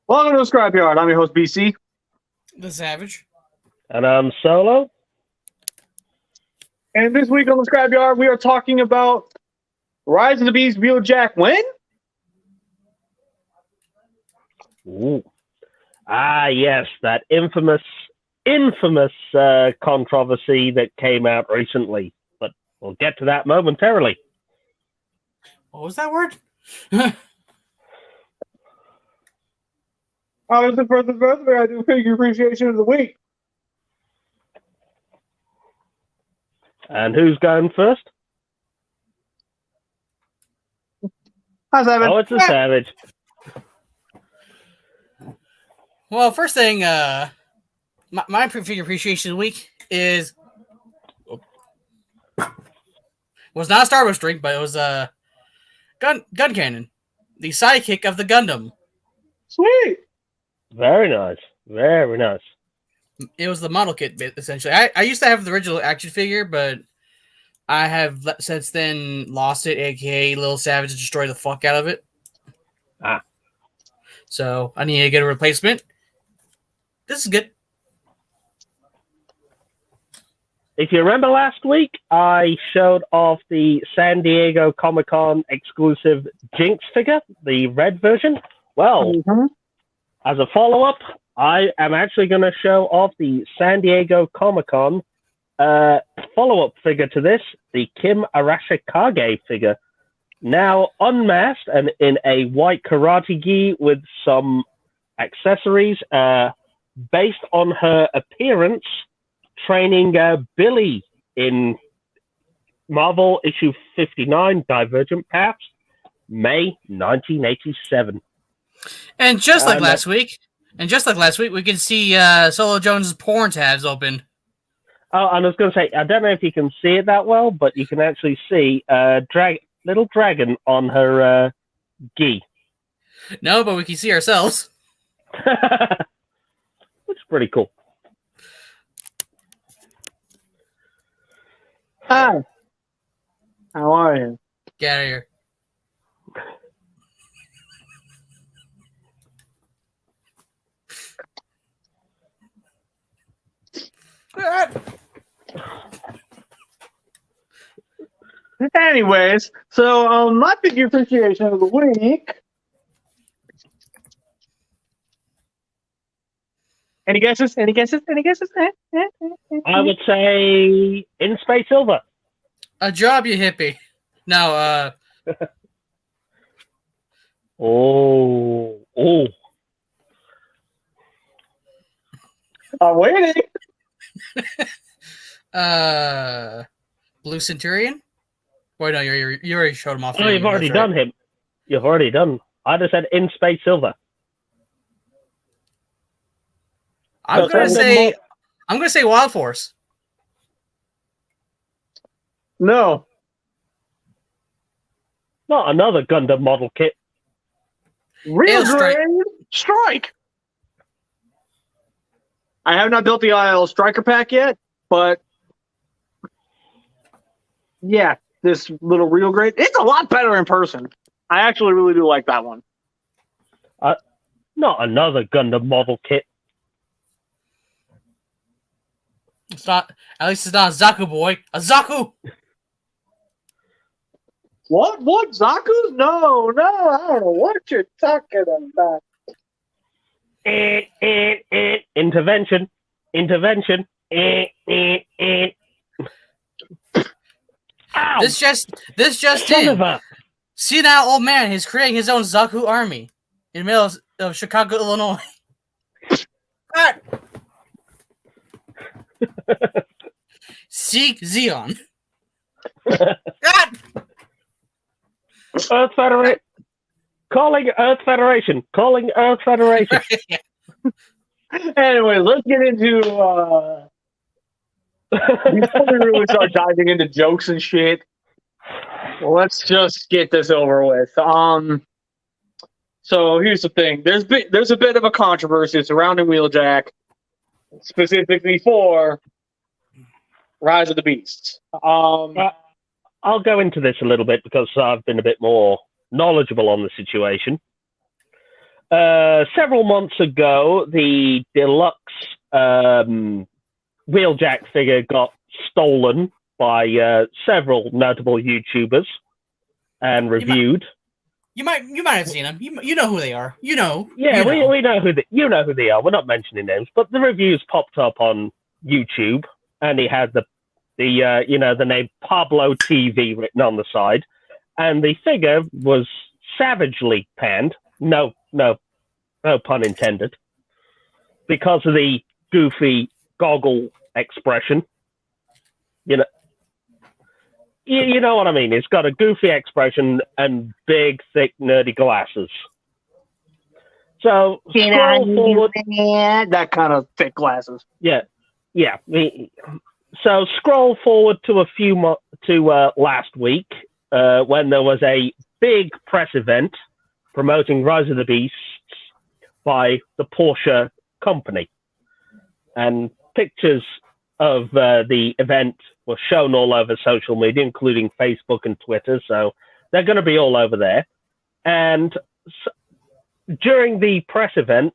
Welcome to the Scrapyard. I'm your host, BC. The Savage. And I'm Solo. And this week on the Scrapyard, we are talking about Rise of the Beast Wheeljack when? Ooh. Yes, that infamous controversy that came out recently. But we'll get to that momentarily. What was that word? Obviously, for the birthday, I do figure appreciation of the week. And who's going first? How's that? Oh, it's the Savage. Well, first thing, my figure appreciation week was not a Starburst drink, but it was a gun cannon, the sidekick of the Gundam. Sweet. Very nice. Very nice. It was the model kit bit, essentially. I used to have the original action figure, but I have since then lost it, aka Little Savage destroyed the fuck out of it. So I need to get a replacement. This is good. If you remember last week, I showed off the San Diego Comic-Con exclusive Jinx figure, the red version. Well, as a follow-up, I am actually going to show off the San Diego Comic-Con follow-up figure to this, the Kim Arashikage figure. Now unmasked and in a white karate gi with some accessories based on her appearance training Billy in Marvel issue 59, Divergent Paths, May 1987. And just like last week, we can see Solo Jones' porn tabs open. Oh, and I was going to say, I don't know if you can see it that well, but you can actually see little dragon on her gi. No, but we can see ourselves. Which is pretty cool. Hi. How are you? Get out of here. Anyways, so my figure appreciation of the week. Any guesses? Any guesses? Any guesses? I would say In Space Silver. A job, you hippie. No, Oh. I'm waiting. Blue Centurion? Wait, no, you already showed him off. Oh, you've already done him. You've already done. I just said In Space Silver. I'm gonna say Wild Force. No. Not another Gundam model kit. Real Strike. I have not built the IL Striker pack yet, but yeah, this little Real Grade, it's a lot better in person. I actually really do like that one. Not another Gundam model kit. It's not. At least it's not a Zaku boy. A Zaku. What? Zaku's? No, I don't know what you're talking about. Intervention. Ow. This just in. See that old man is creating his own Zaku army in the middle of Chicago, Illinois. Seek Xeon. Earth Federation. Calling Earth Federation. Anyway, let's get into before we really start diving into jokes and shit. Let's just get this over with. So here's the thing. There's a bit of a controversy surrounding Wheeljack, specifically for Rise of the Beasts. I'll go into this a little bit because I've been a bit more knowledgeable on the situation. Several months ago, the deluxe Wheeljack figure got stolen by several notable YouTubers and reviewed. You might have seen them. You know who they are. We know who they are. We're not mentioning names, but the reviews popped up on YouTube, and he had the name Pablo TV written on the side, and the figure was savagely panned. No pun intended, because of the goofy goggle expression. You know what I mean? It's got a goofy expression and big, thick, nerdy glasses. So scroll forward. That kind of thick glasses. Yeah. So scroll forward to last week when there was a big press event promoting Rise of the Beasts by the Porsche company, and pictures of the event were shown all over social media, including Facebook and Twitter, so they're going to be all over there. And during the press event,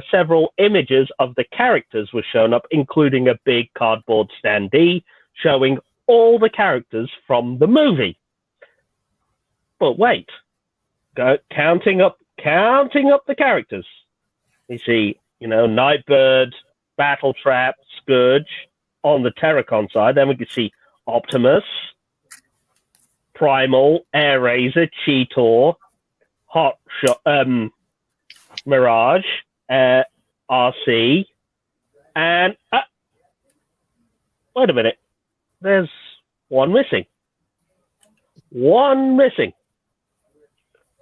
several images of the characters were shown up, including a big cardboard standee showing all the characters from the movie. But wait, counting up the characters. You see, Nightbird, Battletrap, Scourge on the Terracon side. Then we can see Optimus, Primal, Air Razor, Cheetor, Hotshot, Mirage, RC, and wait a minute. There's one missing.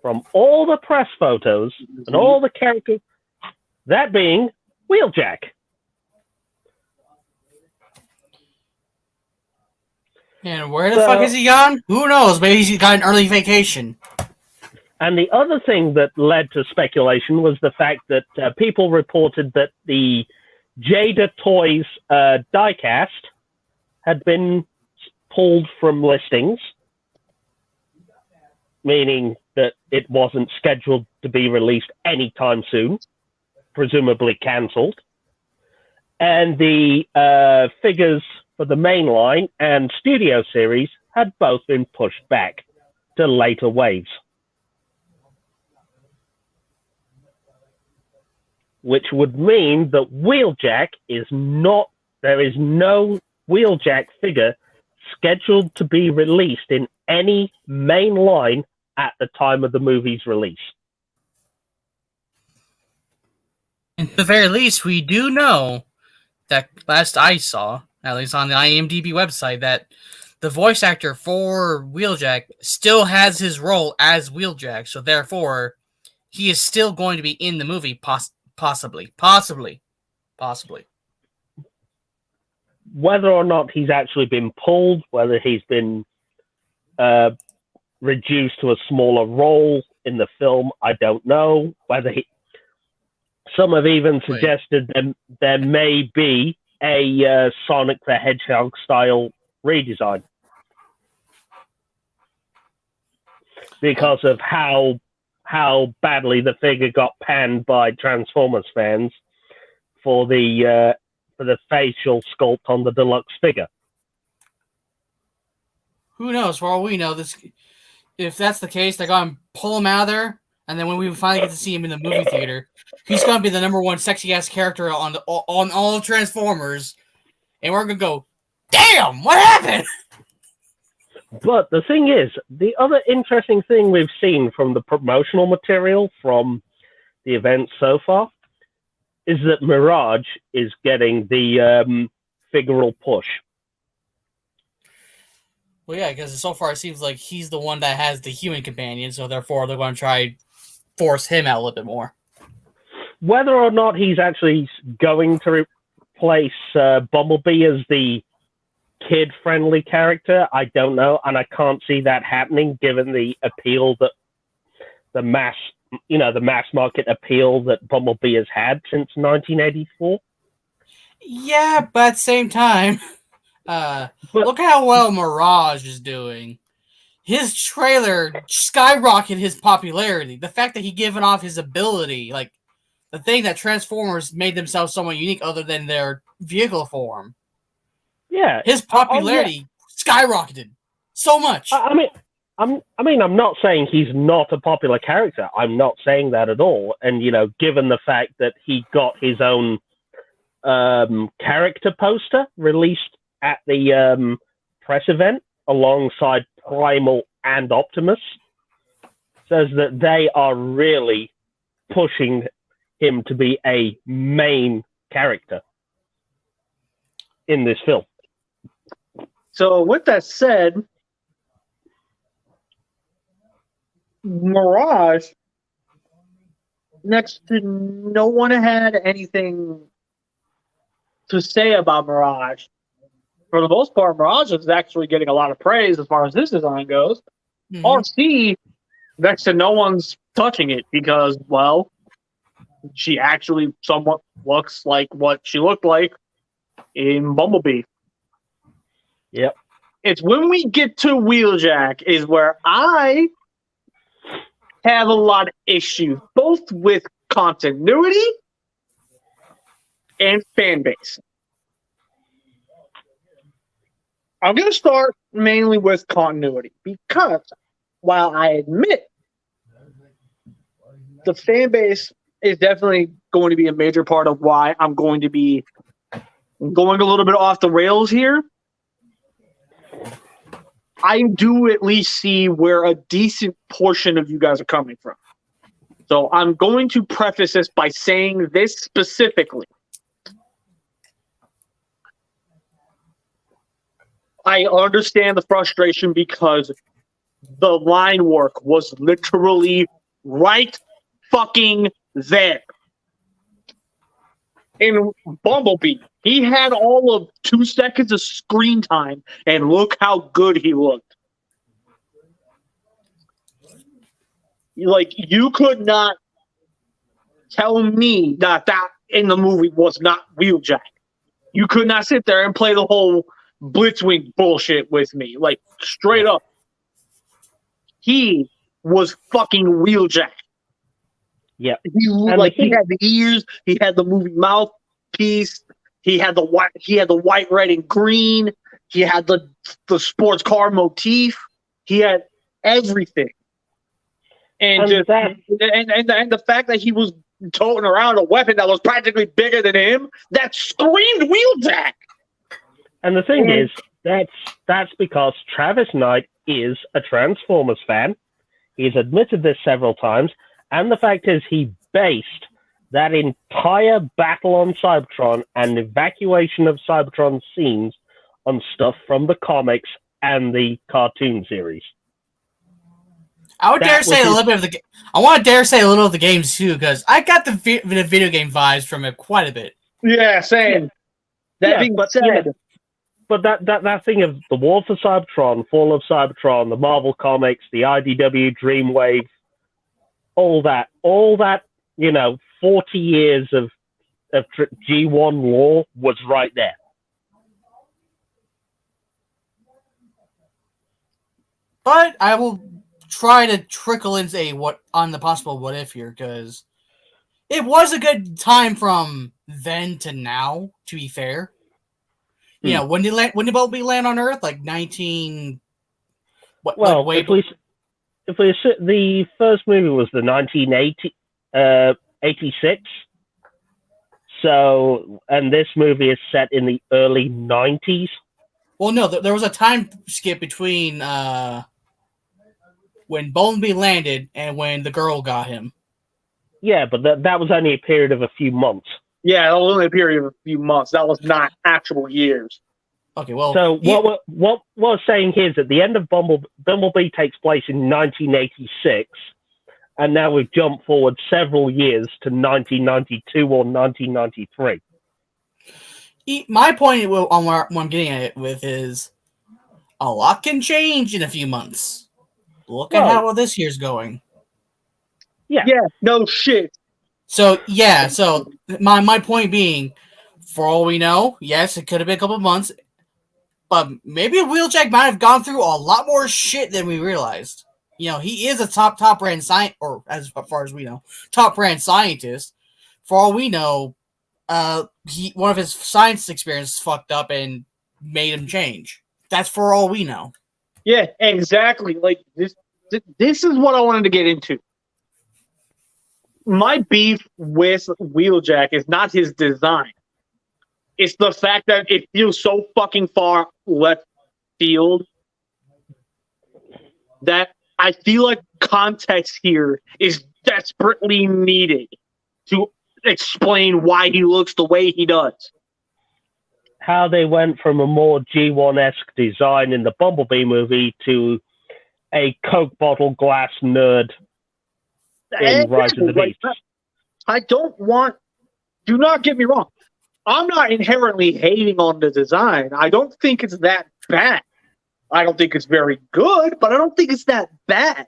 From all the press photos and all the characters, that being Wheeljack. And where the fuck is he gone? Who knows? Maybe he's got an early vacation. And the other thing that led to speculation was the fact that people reported that the Jada Toys diecast had been pulled from listings, meaning that it wasn't scheduled to be released anytime soon, presumably cancelled. And the figures for the mainline and studio series had both been pushed back to later waves. Which would mean that Wheeljack there is no Wheeljack figure scheduled to be released in any main line at the time of the movie's release. At the very least, we do know that last I saw, at least on the IMDb website, that the voice actor for Wheeljack still has his role as Wheeljack, so therefore he is still going to be in the movie, possibly. Whether or not he's actually been pulled, whether he's been reduced to a smaller role in the film, I don't know. Some have even suggested there may be a Sonic the Hedgehog style redesign because of how badly the figure got panned by Transformers fans for the facial sculpt on the deluxe figure. Who knows? For all we know, if that's the case, they're going to pull him out of there, and then when we finally get to see him in the movie theater, he's going to be the number one sexy-ass character on all of Transformers, and we're going to go, damn, what happened? But the thing is, the other interesting thing we've seen from the promotional material from the event so far is that Mirage is getting the figural push. Well, yeah, because so far it seems like he's the one that has the human companion, so therefore they're going to try force him out a little bit more. Whether or not he's actually going to replace Bumblebee as the kid-friendly character, I don't know, and I can't see that happening given the appeal that the mass market appeal that Bumblebee has had since 1984. Yeah, but at the same time, look how well Mirage is doing. his trailer skyrocketed his popularity. The fact that he given off his ability, like the thing that Transformers made themselves somewhat unique other than their vehicle form. Yeah. His popularity skyrocketed so much. I mean, I'm not saying he's not a popular character. I'm not saying that at all. And, given the fact that he got his own character poster released at the press event alongside Primal and Optimus, says that they are really pushing him to be a main character in this film. So with that said, Mirage, next to no one had anything to say about Mirage. For the most part, Mirage is actually getting a lot of praise as far as this design goes. Mhm. RC, next to no one's touching it because, well, she actually somewhat looks like what she looked like in Bumblebee. Yep. It's when we get to Wheeljack is where I have a lot of issues, both with continuity and fan base. I'm going to start mainly with continuity because while I admit the fan base is definitely going to be a major part of why I'm going to be going a little bit off the rails here, I do at least see where a decent portion of you guys are coming from. So I'm going to preface this by saying this specifically. I understand the frustration because the line work was literally right fucking there. In Bumblebee, he had all of 2 seconds of screen time, and look how good he looked. Like, you could not tell me that in the movie was not Wheeljack. You could not sit there and play the whole Blitzwing bullshit with me. Like, straight up. He was fucking Wheeljack. Yeah. He had the ears, he had the movie mouthpiece, he had the white, red, and green, he had the sports car motif, he had everything. And the fact that he was toting around a weapon that was practically bigger than him, that screamed Wheeljack. And the thing is, that's because Travis Knight is a Transformers fan. He's admitted this several times. And the fact is, he based that entire battle on Cybertron and evacuation of Cybertron scenes on stuff from the comics and the cartoon series. I would dare say a little bit of the. I want to dare say a little of the games too, because I got the video game vibes from it quite a bit. Yeah, same. That being said, but that thing of the War for Cybertron, Fall of Cybertron, the Marvel comics, the IDW Dreamwave, all that, 40 years of G1 lore was right there. But I will try to trickle into on the possible what if here, because it was a good time from then to now, to be fair. You know, when did Bumblebee land on Earth? Like 19... If the first movie was the 1986, so, and this movie is set in the early 90s. Well, no, there was a time skip between when Bumblebee landed and when the girl got him. Yeah, but that was only a period of a few months. Yeah, that was only a period of a few months. That was not actual years. Okay, well... So what we're saying here is that the end of Bumblebee takes place in 1986, and now we've jumped forward several years to 1992 or 1993. My point on what I'm getting at it with is a lot can change in a few months. Look at how well this year's going. Yeah, no shit. So my point being, for all we know, yes, it could have been a couple of months. but maybe Wheeljack might have gone through a lot more shit than we realized. He is a top brand scientist, or as far as we know, top brand scientist. For all we know, one of his science experiences fucked up and made him change. That's for all we know. Yeah, exactly. Like this is what I wanted to get into. My beef with Wheeljack is not his design. It's the fact that it feels so fucking far left field that I feel like context here is desperately needed to explain why he looks the way he does. How they went from a more G1-esque design in the Bumblebee movie to a Coke bottle glass nerd in Rise of the Beast. Do not get me wrong. I'm not inherently hating on the design. I don't think it's that bad. I don't think it's very good, but I don't think it's that bad.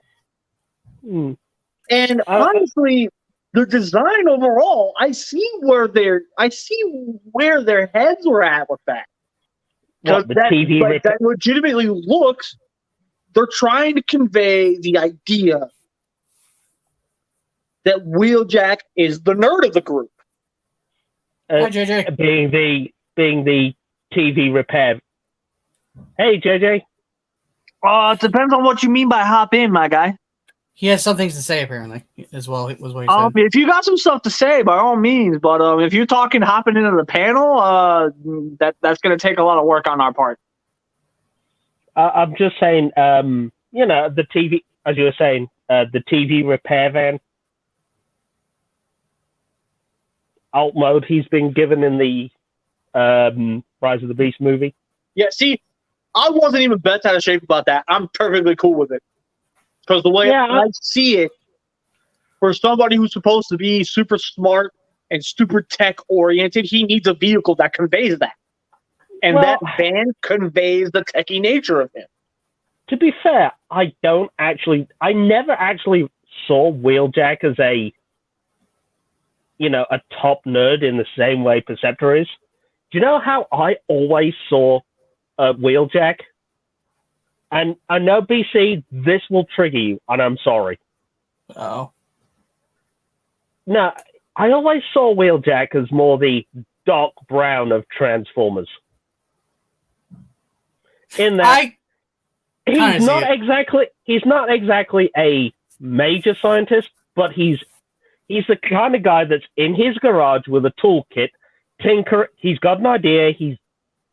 And honestly, the design overall, I see where their heads were at with that. Because that legitimately looks. They're trying to convey the idea that Wheeljack is the nerd of the group. Hi, JJ. Being the TV repair. Hey, JJ. It depends on what you mean by hop in, my guy. He has some things to say, apparently, as well, was what he said. If you got some stuff to say, by all means, but if you're talking hopping into the panel, that's going to take a lot of work on our part. I'm just saying, the TV, as you were saying, the TV repair van. Alt mode he's been given in the Rise of the Beast movie. Yeah, see, I wasn't even bent out of shape about that. I'm perfectly cool with it. Because the way I see it, for somebody who's supposed to be super smart and super tech-oriented, he needs a vehicle that conveys that. And that van conveys the techie nature of him. To be fair, I never actually saw Wheeljack as a top nerd in the same way Perceptor is. Do you know how I always saw Wheeljack? And I know, BC, this will trigger you, and I'm sorry. Oh. No, I always saw Wheeljack as more the Doc Brown of Transformers. In that he's not exactly a major scientist, but he's the kind of guy that's in his garage with a toolkit, he's got an idea, he's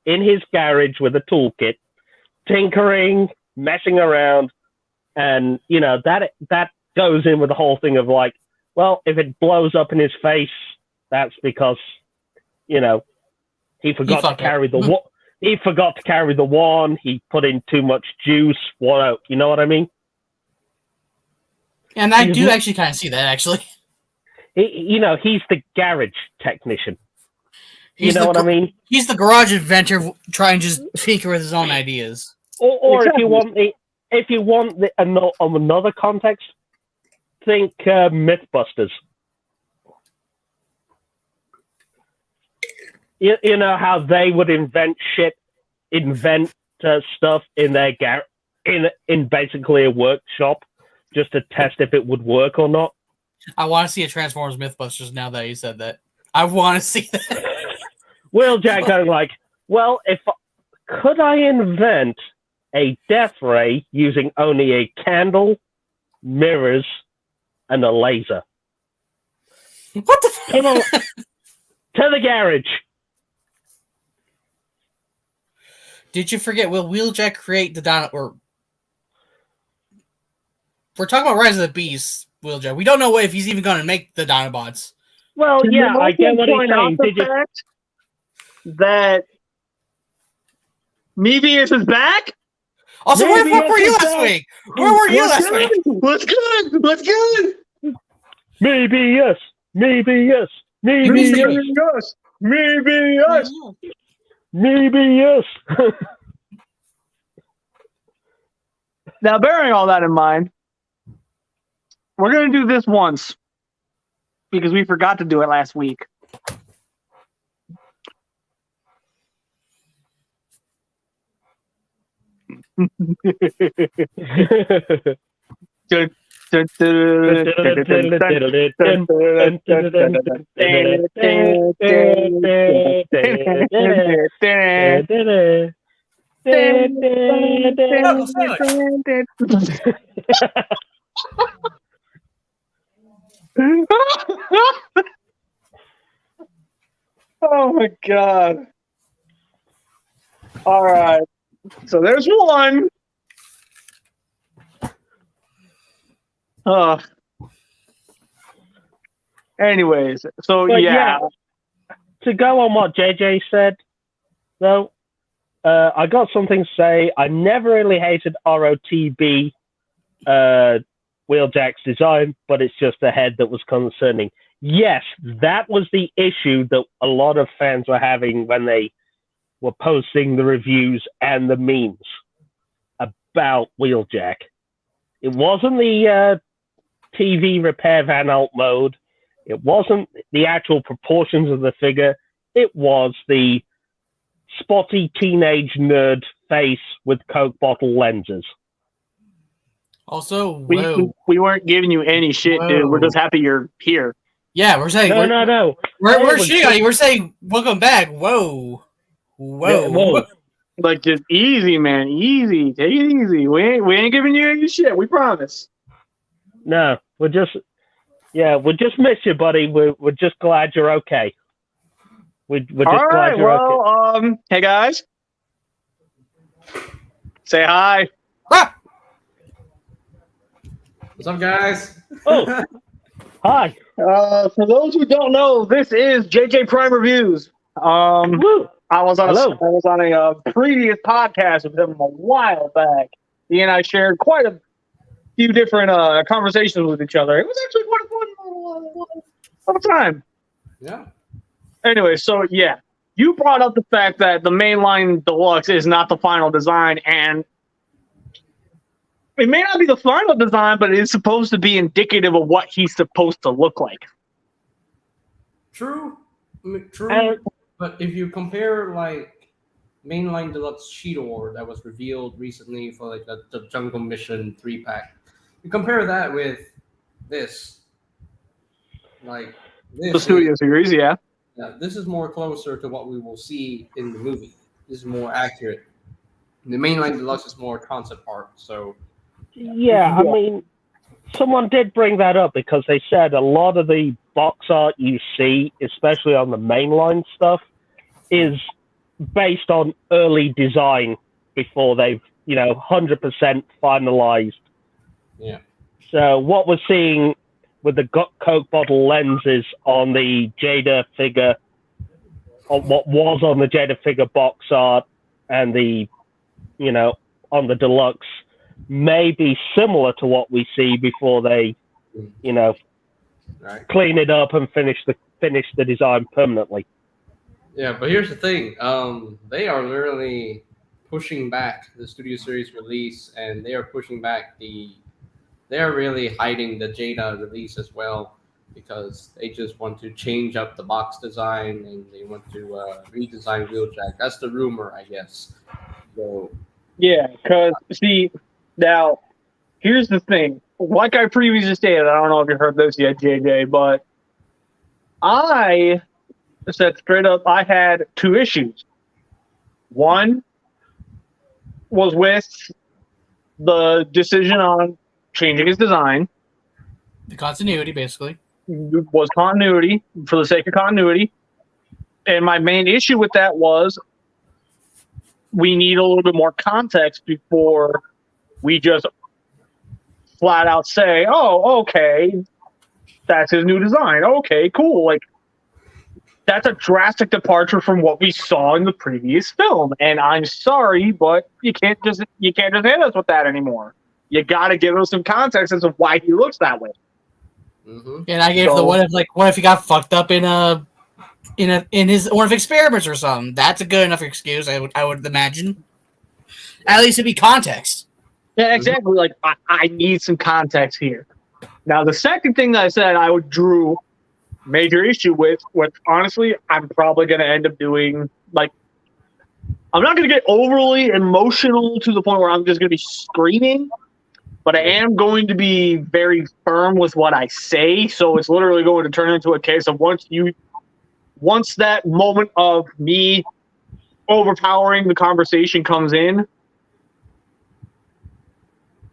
in his garage with a toolkit, tinkering, messing around, and that goes in with the whole thing of like, well, if it blows up in his face, that's because he forgot to carry he forgot to carry the wand, he put in too much juice, you know what I mean? And I do actually kind of see that, actually. He's the garage technician. What I mean? He's the garage inventor trying to just tinker with his own ideas. Or exactly. if you want another context, think Mythbusters. You know how they would invent stuff in their in basically a workshop just to test if it would work or not. I want to see a Transformers Mythbusters now that you said that. I want to see that. Wheeljack going like, well, could I invent a death ray using only a candle, mirrors, and a laser? What the Come on, to the garage. Did you forget? Will Wheeljack create the Dino? Or we're talking about Rise of the Beast, Wheeljack. We don't know if he's even going to make the Dinobots. Well, yeah, I get what he's saying. Did you fact that Mebius is back? Also, where the fuck were you last week? Where were you last week? What's good? What's good? Maybe yes. Maybe yes. Maybe yes. Maybe yes. Maybe yes. Now, bearing all that in mind, we're going to do this once because we forgot to do it last week. Oh my god. All right. So there's one. Anyways, so But yeah. To go on what JJ said, though, I got something to say. I never really hated ROTB Wheeljack's design, but it's just the head that was concerning. Yes, that was the issue that a lot of fans were having when they were posting the reviews and the memes about Wheeljack. It wasn't the TV repair Van Alt mode. It wasn't the actual proportions of the figure. It was the spotty teenage nerd face with Coke bottle lenses. Also, we weren't giving you any shit, dude. We're just happy you're here. Yeah, we're saying no. We're shitting on you. We're saying welcome back. Whoa. Yeah, whoa. Like, just easy, man. Easy. Take it easy. We ain't giving you any shit. We promise. No, we just miss you, buddy. We're just glad you're okay. We're just glad you're okay. Hey guys, say hi. Ah! What's up, guys? Oh, hi. For those who don't know, this is JJ Prime Reviews. Woo. I was on a previous podcast with him a while back. He and I shared quite a few different conversations with each other. It was actually quite a fun time. Yeah. Anyway, so yeah, you brought up the fact that the mainline deluxe is not the final design, and it may not be the final design, but it is supposed to be indicative of what he's supposed to look like. True. True. But if you compare like mainline deluxe Cheetor that was revealed recently for like the Jungle Mission 3-pack, you compare that with this. Like this the studio series, yeah. Yeah, this is more closer to what we will see in the movie. This is more accurate. The mainline deluxe is more concept art, so. Yeah, I mean, someone did bring that up because they said a lot of the box art you see, especially on the mainline stuff, is based on early design before they've, 100% finalized. Yeah. So what we're seeing with the Coke bottle lenses on the Jada figure, on what was on the Jada figure box art, and the, on the deluxe, may be similar to what we see before they, right, clean it up and finish the design permanently. Yeah, but here's the thing. They are literally pushing back the Studio Series release, and they are pushing back they're really hiding the Jada release as well, because they just want to change up the box design and they want to redesign Wheeljack. That's the rumor, I guess. So yeah, because see, now here's the thing. Like I previously stated, I don't know if you heard this yet, JJ, but I said straight up I had two issues. One was with the decision on changing his design. The continuity, basically. Was continuity, for the sake of continuity. And my main issue with that was we need a little bit more context before we just flat out say, oh, okay, that's his new design. Okay, cool. Like, that's a drastic departure from what we saw in the previous film. And I'm sorry, but you can't just hit us with that anymore. You got to give us some context as to why he looks that way. Mm-hmm. And I gave the what if he got fucked up in his one of experiments or something. That's a good enough excuse, I would imagine. At least it'd be context. Yeah, exactly. Like I need some context here. Now the second thing that I said I would drew major issue with, which honestly I'm probably gonna end up doing, like I'm not going to get overly emotional to the point where I'm just going to be screaming, but I am going to be very firm with what I say. So it's literally going to turn into a case of once that moment of me overpowering the conversation comes in,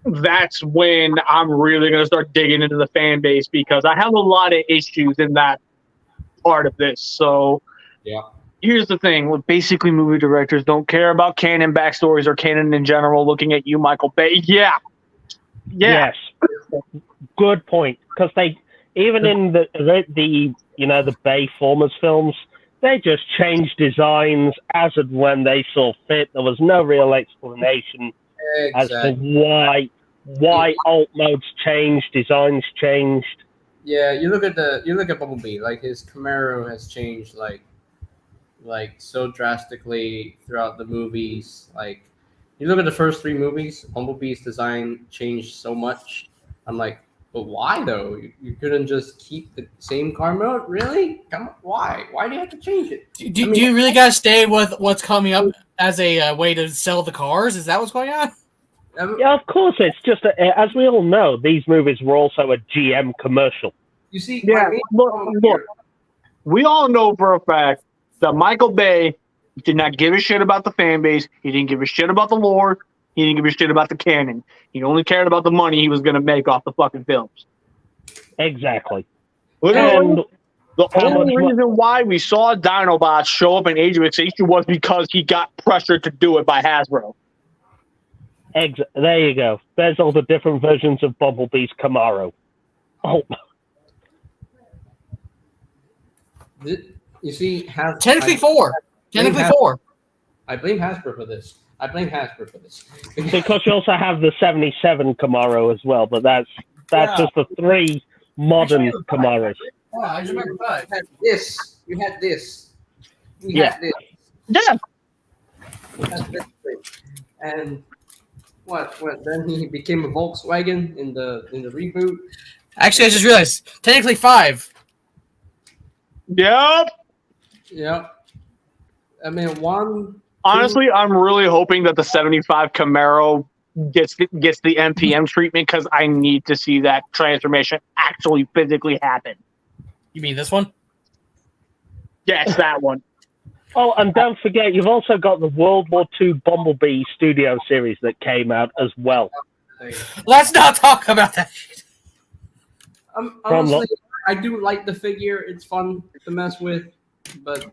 that's when I'm really going to start digging into the fan base, because I have a lot of issues in that part of this. So Yeah. here's the thing. Basically, movie directors don't care about canon backstories or canon in general. Looking at you, Michael Bay. Yeah. Yes. Good point. Because they, even in the the Bay Formers films, they just changed designs as and when they saw fit. There was no real explanation as to why alt modes changed, designs changed. Yeah, you look at Bumblebee, like his Camaro has changed like so drastically throughout the movies. Like you look at the first 3 movies, Bumblebee's design changed so much. I'm like, but why though? You couldn't just keep the same car mode, really? Come on, why? Why do you have to change it? Do you really gotta stay with what's coming up as a way to sell the cars? Is that what's going on? Yeah, of course. It's just, as we all know, these movies were also a GM commercial. You see, Yeah, look, we all know for a fact that Michael Bay did not give a shit about the fan base. He didn't give a shit about the lore. He didn't give a shit about the canon. He only cared about the money he was going to make off the fucking films. Exactly. Literally, the only reason why we saw Dinobots show up in Age of Extinction was because he got pressured to do it by Hasbro. There you go. There's all the different versions of Bumblebee's Camaro. Oh. You see, technically 4. Technically 4. I blame Hasbro for this. Because you also have the 77 Camaro as well, but that's just the 3 modern Camaros. Oh, I just remember that. We had this. Yeah. And what? Then he became a Volkswagen in the reboot. Actually, I just realized technically 5. Yep. I mean, 1. Honestly, I'm really hoping that the 75 Camaro gets the NPM treatment, because I need to see that transformation actually physically happen. You mean this one? Yes, that one. Oh, and don't forget, you've also got the World War II Bumblebee Studio series that came out as well. Let's not talk about that. Honestly, I do like the figure. It's fun to mess with, but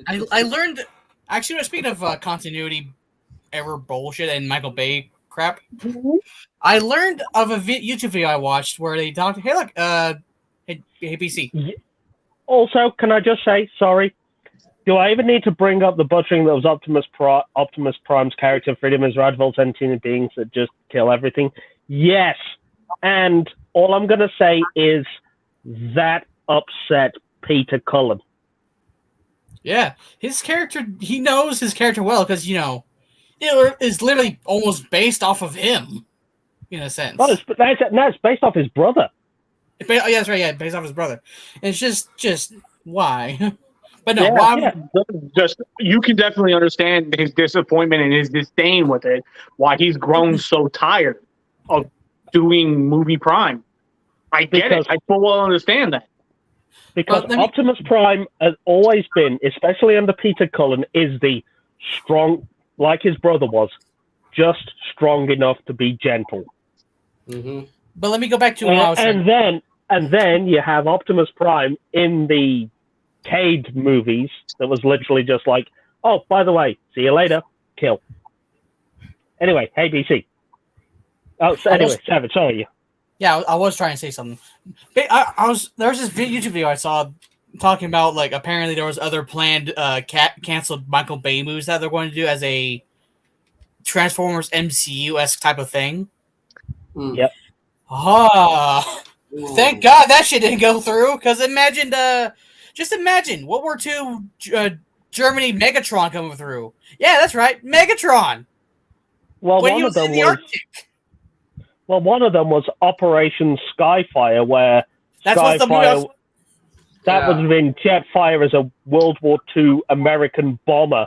I learned. Actually, speaking of continuity, ever bullshit and Michael Bay crap, I learned of a YouTube video I watched where they talked. Hey, look, hey, PC. Also, can I just say, sorry, do I even need to bring up the butchering that was Optimus Prime's character, Freedom is Radville, sentient beings that just kill everything? Yes, and all I'm going to say is that upset Peter Cullen. Yeah, his character, he knows his character well, because, it is literally almost based off of him, in a sense. No, it's based off his brother. Yeah, that's right, yeah, based off his brother. And it's just why? But no, just you can definitely understand his disappointment and his disdain with it, why he's grown so tired of doing movie Prime. I get it. I fully understand that. Because Optimus Prime has always been, especially under Peter Cullen, is the strong, like his brother was, just strong enough to be gentle. Mm-hmm. But let me go back to what I was saying. And then you have Optimus Prime in the Cade movies that was literally just like, oh, by the way, see you later, kill. Anyway, hey, BC. Oh, so anyway, Savage, sorry. Yeah, I was trying to say something. There was this YouTube video I saw talking about, like, apparently there was other planned canceled Michael Bay movies that they're going to do as a Transformers MCU-esque type of thing. Yep. Thank God that shit didn't go through, because just imagine World War II Germany Megatron coming through. Yeah, that's right, Megatron. Well, one of them was Arctic. Well, one of them was Operation Skyfire, where that would have been Jetfire as a World War II American bomber.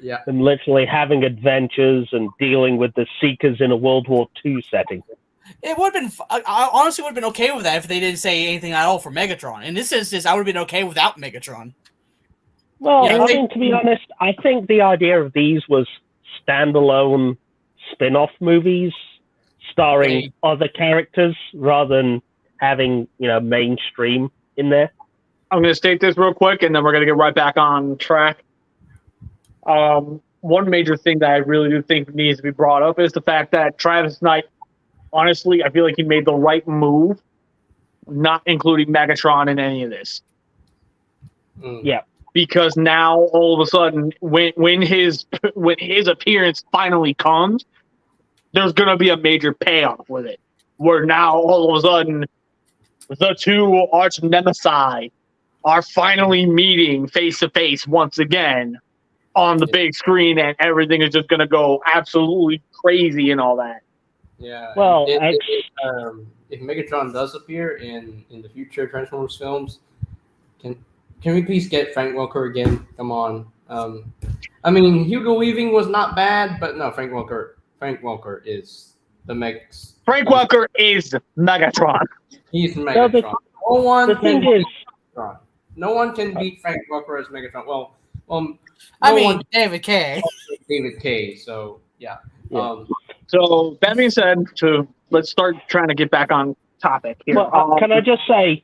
Yeah. them literally having adventures and dealing with the Seekers in a World War II setting. It would have been. I honestly would have been okay with that if they didn't say anything at all for Megatron. In this instance, I would have been okay without Megatron. Well, Yeah, I mean, to be honest, I think the idea of these was standalone spin-off movies starring other characters rather than having, mainstream in there. I'm going to state this real quick, and then we're going to get right back on track. One major thing that I really do think needs to be brought up is the fact that Travis Knight, honestly, I feel like he made the right move, not including Megatron in any of this. Yeah. Because now, all of a sudden, when his appearance finally comes, there's going to be a major payoff with it. Where now, all of a sudden, the two arch nemesis are finally meeting face to face once again on the big screen, and everything is just going to go absolutely crazy and all that. Yeah. Well, if Megatron does appear in the future Transformers films, can we please get Frank Welker again? Come on. I mean, Hugo Weaving was not bad, but no, Frank Welker is the Mex. Frank Welker is Megatron. He's Megatron. The No one can beat Frank Welker as Megatron. Well, David K. David K. So yeah. So that being said, let's start trying to get back on topic here. Well, can I just say,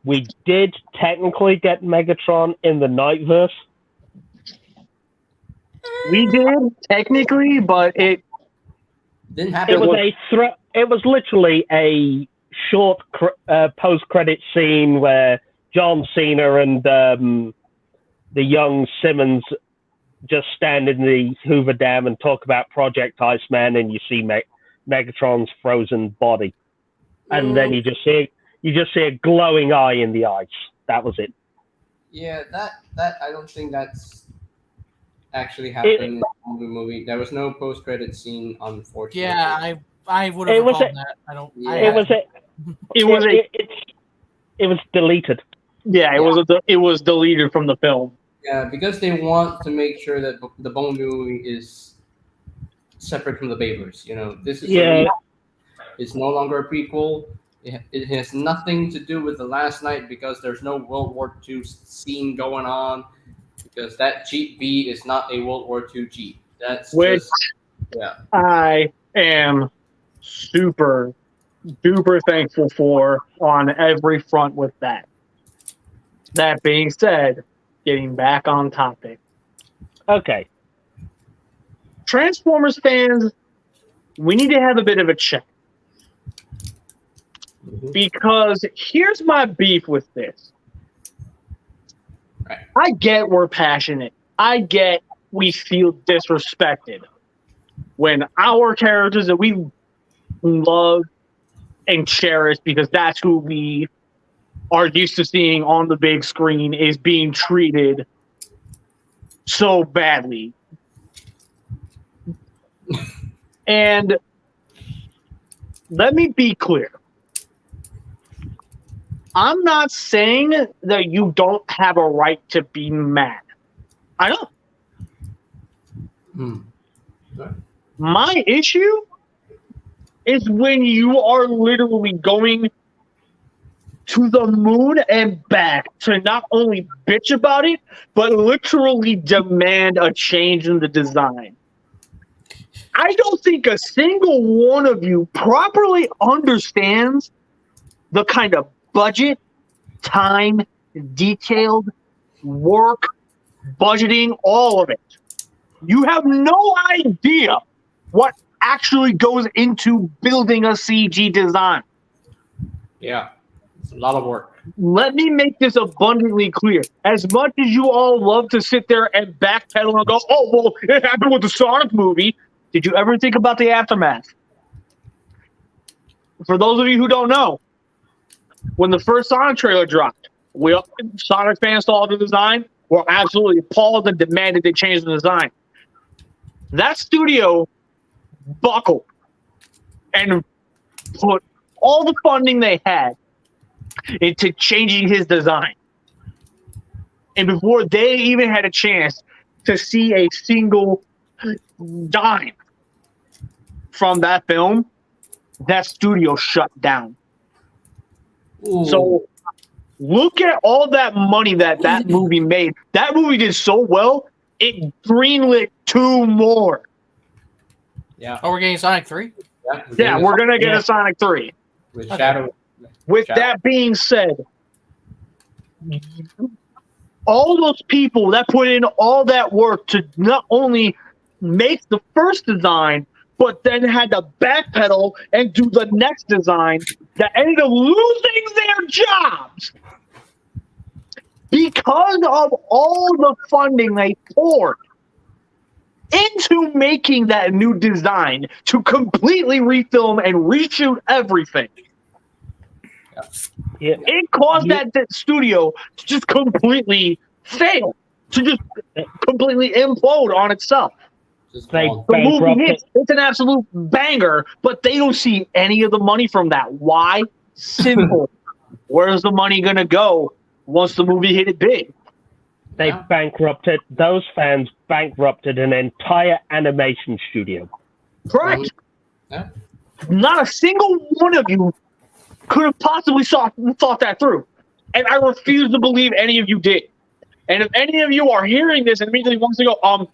we did technically get Megatron in the Nightverse. We did technically, but it didn't happen. It was literally a short post-credit scene where John Cena and the young Simmons just stand in the Hoover Dam and talk about Project Iceman, and you see Megatron's frozen body, and then you just see a glowing eye in the ice. That was it. Yeah, that I don't think that's actually happened in the movie. There was no post-credit scene, unfortunately. Yeah, I would have recalled that. I don't. Yeah. It was deleted. Yeah, it was deleted from the film. Yeah, because they want to make sure that the Bone movie is separate from the Babers. This is it's no longer a prequel. It has nothing to do with The Last Night because there's no World War II scene going on. Because that Jeep V is not a World War II Jeep. I am super duper thankful for on every front with that. That being said, getting back on topic. Okay. Transformers fans, we need to have a bit of a check. Mm-hmm. Because here's my beef with this. Right. I get we're passionate. I get we feel disrespected when our characters that we love and cherish because that's who we are used to seeing on the big screen is being treated so badly. And let me be clear. I'm not saying that you don't have a right to be mad. I don't. Right. My issue is when you are literally going to the moon and back to not only bitch about it, but literally demand a change in the design. I don't think a single one of you properly understands the kind of budget, time, detailed work, budgeting, all of it. You have no idea what actually goes into building a CG design. Yeah, it's a lot of work. Let me make this abundantly clear. As much as you all love to sit there and backpedal and go, oh, well, it happened with the Sonic movie, did you ever think about the aftermath? For those of you who don't know, when the first Sonic trailer dropped, Sonic fans saw the design, were absolutely appalled and demanded they change the design. That studio buckled and put all the funding they had into changing his design. And before they even had a chance to see a single dime from that film, that studio shut down. Ooh. So look at all that money that movie made. That movie did so well, it greenlit 2 more. Yeah. Oh, we're getting Sonic 3? Yeah, we're going to get a Sonic 3. with Okay. Shadow. With Shadow. that being said, all those people that put in all that work to not only make the first design, but then had to backpedal and do the next design, that ended up losing their jobs because of all the funding they poured into making that new design to completely refilm and reshoot everything. Yeah. It caused that studio to just completely fail, to just completely implode on itself. Just They gone. The movie bankrupted. hits, it's an absolute banger, but they don't see any of the money from that. Why? Simple. Where's the money going to go once the movie hit it big? They Yeah. bankrupted, those fans bankrupted an entire animation studio. Correct. Yeah. Not a single one of you could have possibly thought that through. And I refuse to believe any of you did. And if any of you are hearing this and immediately wants to go,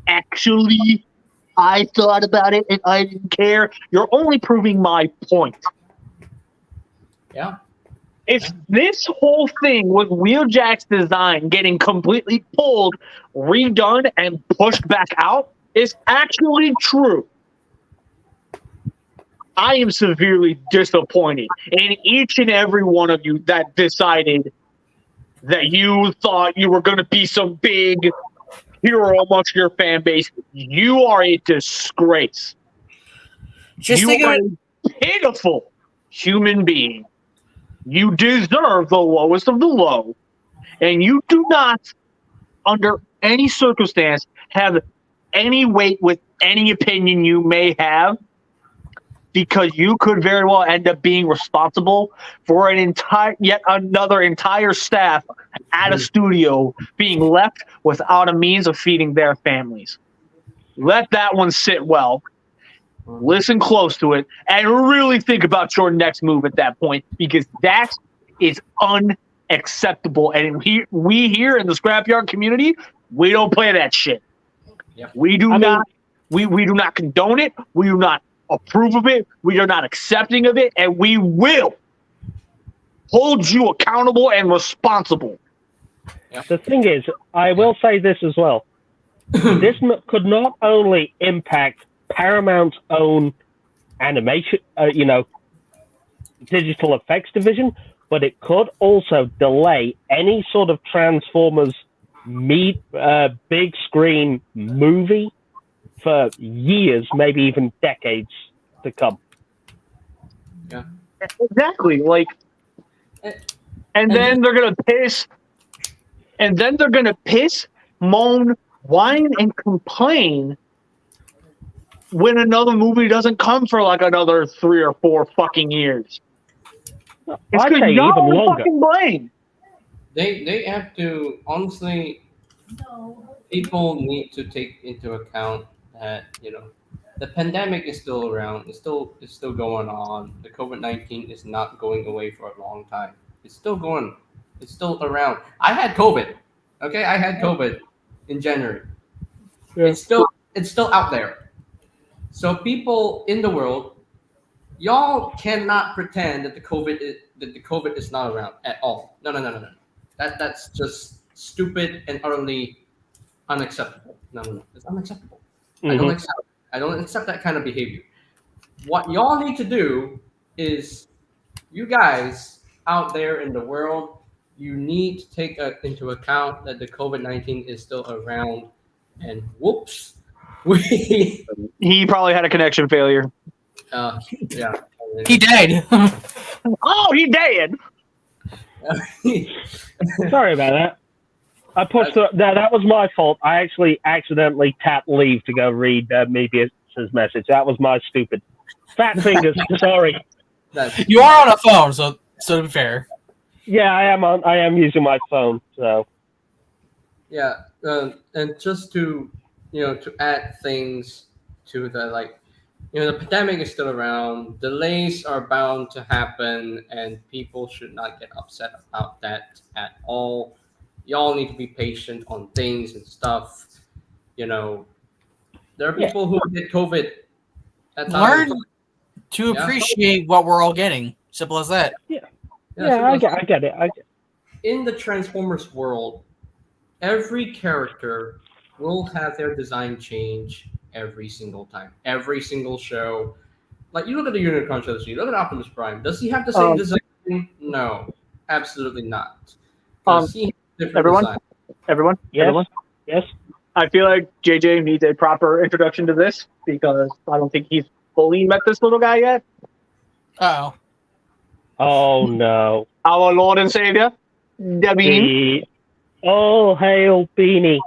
actually, I thought about it and I didn't care, you're only proving my point. Yeah. If this whole thing with Wheeljack's design getting completely pulled, redone, and pushed back out is actually true, I am severely disappointed in each and every one of you that decided that you thought you were going to be some big hero amongst your fan base. You are a disgrace. Just You think are of it. a pitiful human being. You deserve the lowest of the low, and you do not, under any circumstance, have any weight with any opinion you may have, because you could very well end up being responsible for yet another entire staff at a studio being left without a means of feeding their families. Let that one sit well. Listen close to it and really think about your next move at that point, because that is unacceptable. And we here in the Scrapyard community, we don't play that shit. Yep. We do not condone it. We do not approve of it. We are not accepting of it, and we will hold you accountable and responsible. The thing is, I will say this as well. This could not only impact Paramount's own animation, digital effects division, but it could also delay any sort of Transformers big screen movie for years, maybe even decades to come. Yeah. Exactly. Like, and then they're gonna piss, and then they're gonna piss, moan, whine, and complain when another movie doesn't come for like another 3 or 4 fucking years. It's I'd because say y'all even are longer. fucking blame. They have to, honestly, people need to take into account that, the pandemic is still around. It's still going on. The COVID-19 is not going away for a long time. It's still going. It's still around. I had COVID. Okay, I had COVID in January. Yeah. It's still out there. So people in the world, y'all cannot pretend that the COVID is not around at all. No. That's just stupid and utterly unacceptable. No. It's unacceptable. Mhm. I don't accept that kind of behavior. What y'all need to do is, you guys out there in the world, you need to take into account that the COVID-19 is still around, and whoops, He probably had a connection failure. yeah. He died. Oh, he dead. Sorry about that. I pushed that was my fault. I actually accidentally tapped leave to go read Mebius's message. That was my stupid fat fingers. Sorry. You are on a phone, so to be fair. Yeah, I am using my phone. So Yeah, and just to to add things to the the pandemic is still around. Delays are bound to happen, and people should not get upset about that at all. Y'all need to be patient on things and stuff. There are people who get COVID at times. Learn to appreciate what we're all getting. Simple as that. I get it. In the Transformers world, every character will have their design change every single time, every single show. Like you look at the Unicron trilogy, look at Optimus Prime. Does he have the same design? No, absolutely not. He has different design. Everyone, Yes. I feel like JJ needs a proper introduction to this because I don't think he's fully met this little guy yet. Oh. Oh no. Our Lord and Savior, Debbie. All hail Beanie.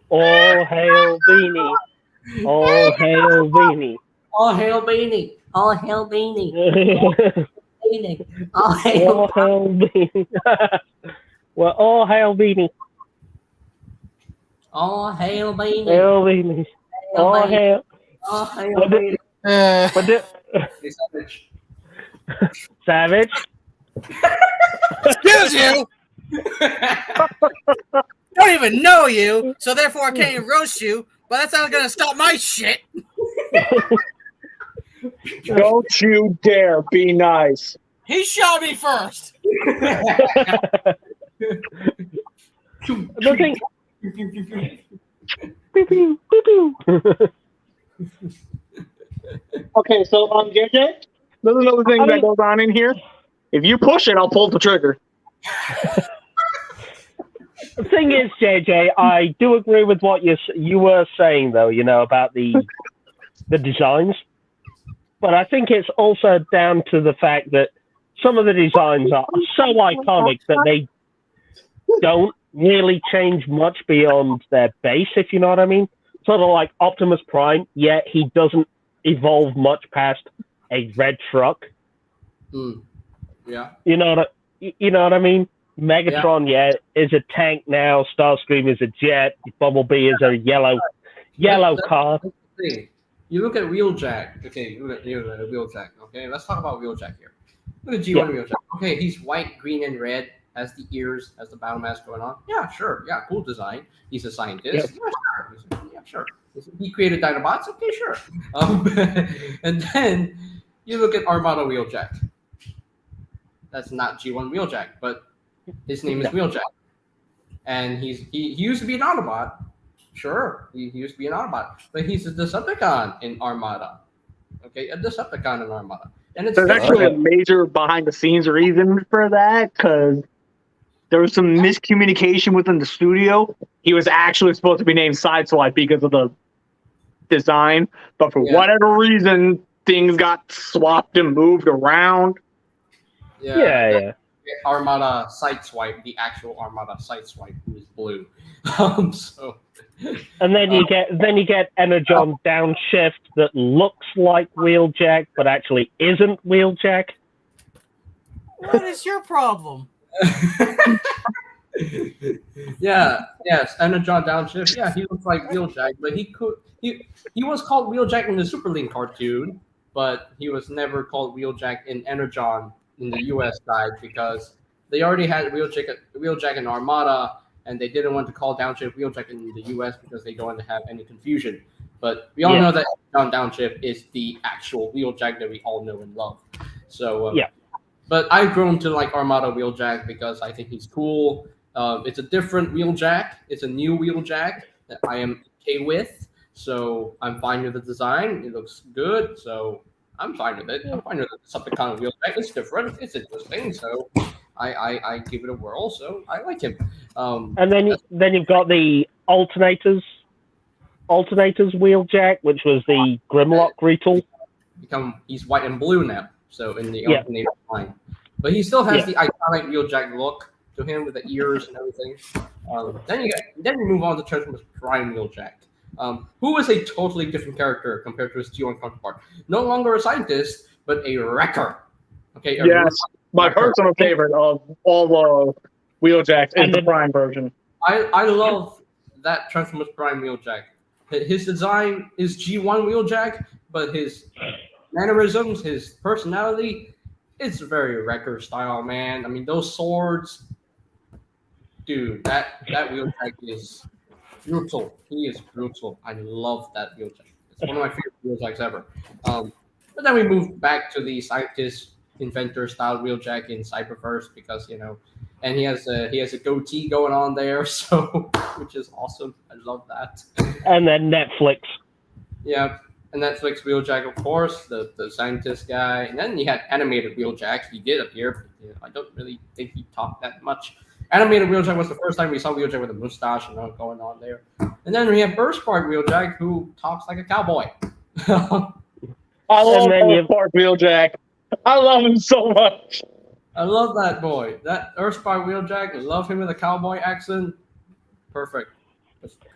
All hail Beanie. All hail Beanie. All hail Beanie. All hail Beanie. Beanie. All All hail Beanie. Well, all hail Beanie. All hail Beanie. Hail Beanie. All hail. All hail Beanie. Savage. Excuse you! Don't even know you, so therefore I can't even roast you, but that's not gonna stop my shit. Don't you dare be nice. He shot me first. The thing. Okay, so JJ, there's another thing that goes on in here. If you push it, I'll pull the trigger. The thing is, JJ, I do agree with what you were saying, though. About the designs, but I think it's also down to the fact that some of the designs are so iconic that they don't really change much beyond their base, if you know what I mean. Sort of like Optimus Prime, yet he doesn't evolve much past a red truck. Yeah. You know what I mean? Megatron, is a tank now. Starscream is a jet. Bumblebee is a yellow car. You look at Wheeljack. Okay, you look at Wheeljack. Okay, let's talk about Wheeljack here. Look at G1 Wheeljack. Okay, he's white, green, and red. Has the ears, has the battle mask going on. Yeah, sure. Yeah, cool design. He's a scientist. Yeah, sure. He created Dinobots. Okay, sure. And then you look at Armada Wheeljack. That's not G1 Wheeljack, but his name is Wheeljack. And he used to be an Autobot. Sure, he used to be an Autobot, but he's a Decepticon in Armada. Okay, a Decepticon in Armada. And it's There's actually a major behind-the-scenes reason for that, because there was some miscommunication within the studio. He was actually supposed to be named Sideswipe because of the design, but for whatever reason, things got swapped and moved around. Yeah. Armada Sideswipe, the actual Armada Sideswipe, who is blue. And then you get Energon Downshift that looks like Wheeljack but actually isn't Wheeljack. What is your problem? Yes, Energon Downshift. Yeah, he looks like Wheeljack, but he was called Wheeljack in the Super Link cartoon, but he was never called Wheeljack in Energon in the US side because they already had Wheeljack in Armada, and they didn't want to call Downshift Wheeljack in the US because they don't want to have any confusion. But we all know that Downshift is the actual Wheeljack that we all know and love. So but I've grown to like Armada Wheeljack because I think he's cool. It's a different Wheeljack. It's a new Wheeljack that I am okay with. So I'm fine with the design. It looks good. So I'm fine with it. I'm fine with it. Decepticon Wheeljack. It's different. It's interesting. So I give it a whirl. So I like him. And then you've got the alternators Wheeljack, which was the Grimlock retool. He's white and blue now. So in the alternator line, but he still has the iconic Wheeljack look to him with the ears and everything. Then you move on to Transformers Prime Wheeljack, who is a totally different character compared to his G1 counterpart. No longer a scientist, but a wrecker. Okay. My personal favorite of all the Wheeljacks is the Prime version. I love that Transformers Prime Wheeljack. His design is G1 Wheeljack, but his mannerisms, his personality, it's very Wrecker style, man. I mean, those swords, dude, that Wheeljack is brutal. He is brutal. I love that Wheeljack. It's one of my favorite Wheeljacks ever. But then we moved back to the scientist inventor style Wheeljack in Cyberverse because and he has a goatee going on there, so which is awesome. I love that. And then Netflix. Yeah, and Netflix Wheeljack, of course, the scientist guy, and then you had animated Wheeljack. He did appear, but I don't really think he talked that much. Animated Wheeljack was the first time we saw Wheeljack with a mustache and all going on there. And then we have Burst Part Wheeljack, who talks like a cowboy. I love Burst Part Wheeljack. I love him so much. I love that boy. That Earthspark Wheeljack, I love him with a cowboy accent. Perfect.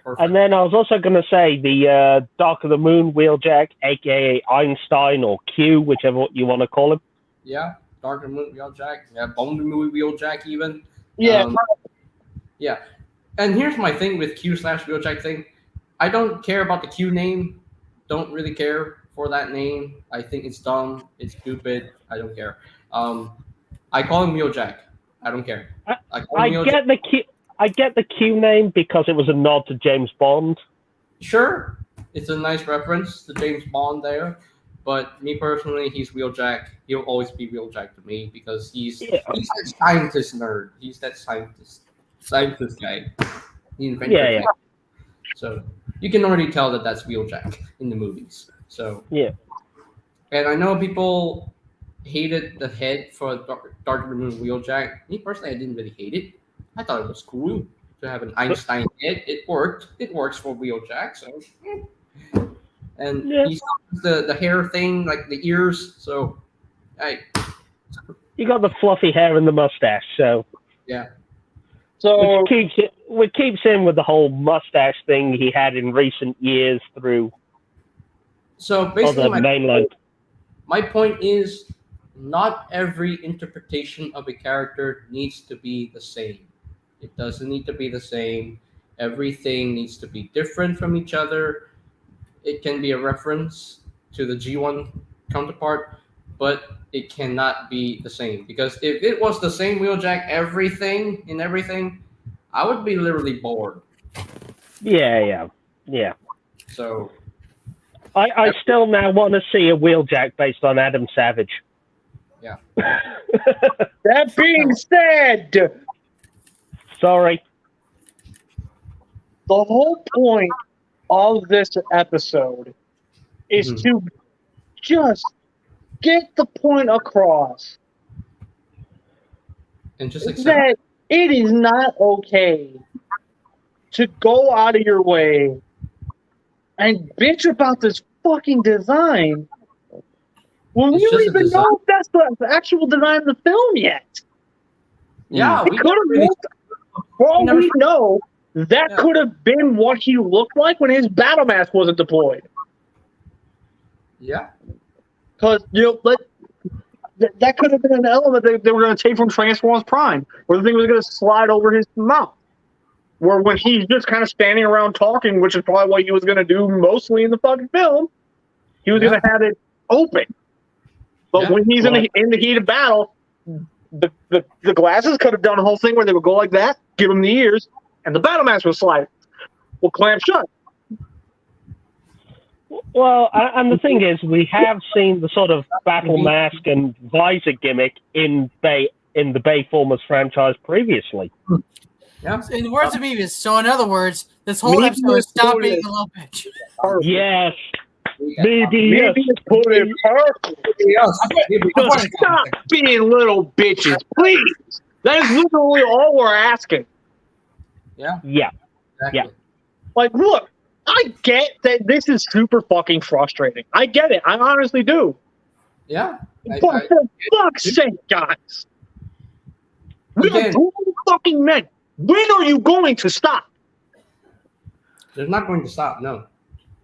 Perfect. And then I was also going to say the Dark of the Moon Wheeljack, a.k.a. Einstein or Q, whichever you want to call him. Yeah, Dark of the Moon Wheeljack. Yeah, Bone Movie Wheeljack even. Yeah. Yeah. And here's my thing with Q/Wheeljack thing. I don't care about the Q name. Don't really care for that name. I think it's dumb. It's stupid. I don't care. I call him Wheeljack. I don't care. I get the Q name because it was a nod to James Bond. Sure, it's a nice reference to James Bond there. But me personally, he's Wheeljack. He'll always be Wheeljack to me because he's that scientist nerd. He's that scientist guy. He invented it. So you can already tell that that's Wheeljack in the movies. So yeah. And I know people hated the head for Dark of the Moon Wheeljack. Me personally, I didn't really hate it. I thought it was cool to have an Einstein head. It worked. It works for Wheeljack. So, and he the hair thing, like the ears. So, you got the fluffy hair and the mustache. So yeah. So which keeps him with the whole mustache thing he had in recent years through. So basically, mainline. My point is, not every interpretation of a character needs to be the same. It doesn't need to be the same. Everything needs to be different from each other. It can be a reference to the G1 counterpart, but it cannot be the same. Because if it was the same Wheeljack, everything, I would be literally bored. Yeah. So I still now want to see a Wheeljack based on Adam Savage. Yeah. That being said, sorry. The whole point of this episode is to just get the point across and just accept that it is not okay to go out of your way and bitch about this fucking design when we don't even know if that's the actual design of the film yet. Yeah, it could have looked. For all we know, that could have been what he looked like when his battle mask wasn't deployed. Yeah, because that could have been an element they were going to take from Transformers Prime, where the thing was going to slide over his mouth. Where when he's just kind of standing around talking, which is probably what he was going to do mostly in the fucking film, he was going to have it open. But when he's in the heat of battle, the glasses could have done a whole thing where they would go like that, give him the ears, and the battle mask would slide. Will clamp shut. Well, and the thing is, we have seen the sort of battle mask and visor gimmick in the Bayformers franchise previously. Yeah. In the words of Mevis, so in other words, this whole episode is stop being a little bitch. Yes. Maybe it's put it perfect. Stop being little bitches, please. That is literally all we're asking. Yeah. Exactly. Yeah. Like, look, I get that this is super fucking frustrating. I get it. I honestly do. Yeah. But for fuck's sake, guys. We are grown fucking men. When are you going to stop? They're not going to stop, no.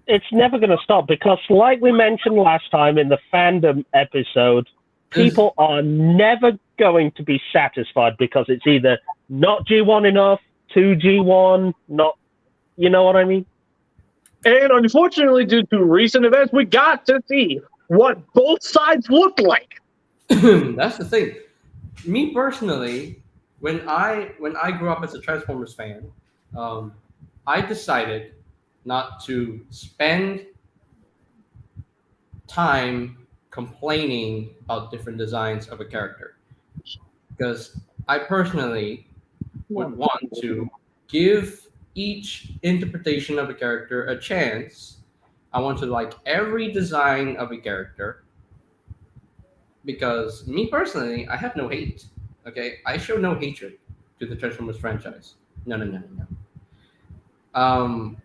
It's never going to stop because, like we mentioned last time in the fandom episode, people are never going to be satisfied because it's either not G1 enough, too G1, not You know what I mean? And unfortunately, due to recent events, we got to see what both sides look like. That's the thing. Me personally, when I grew up as a Transformers fan, I decided not to spend time complaining about different designs of a character, because I personally would want to give each interpretation of a character a chance. I want to like every design of a character, because me personally, I have no hate. Okay, I show no hatred to the Transformers franchise. No, no, no, no, no.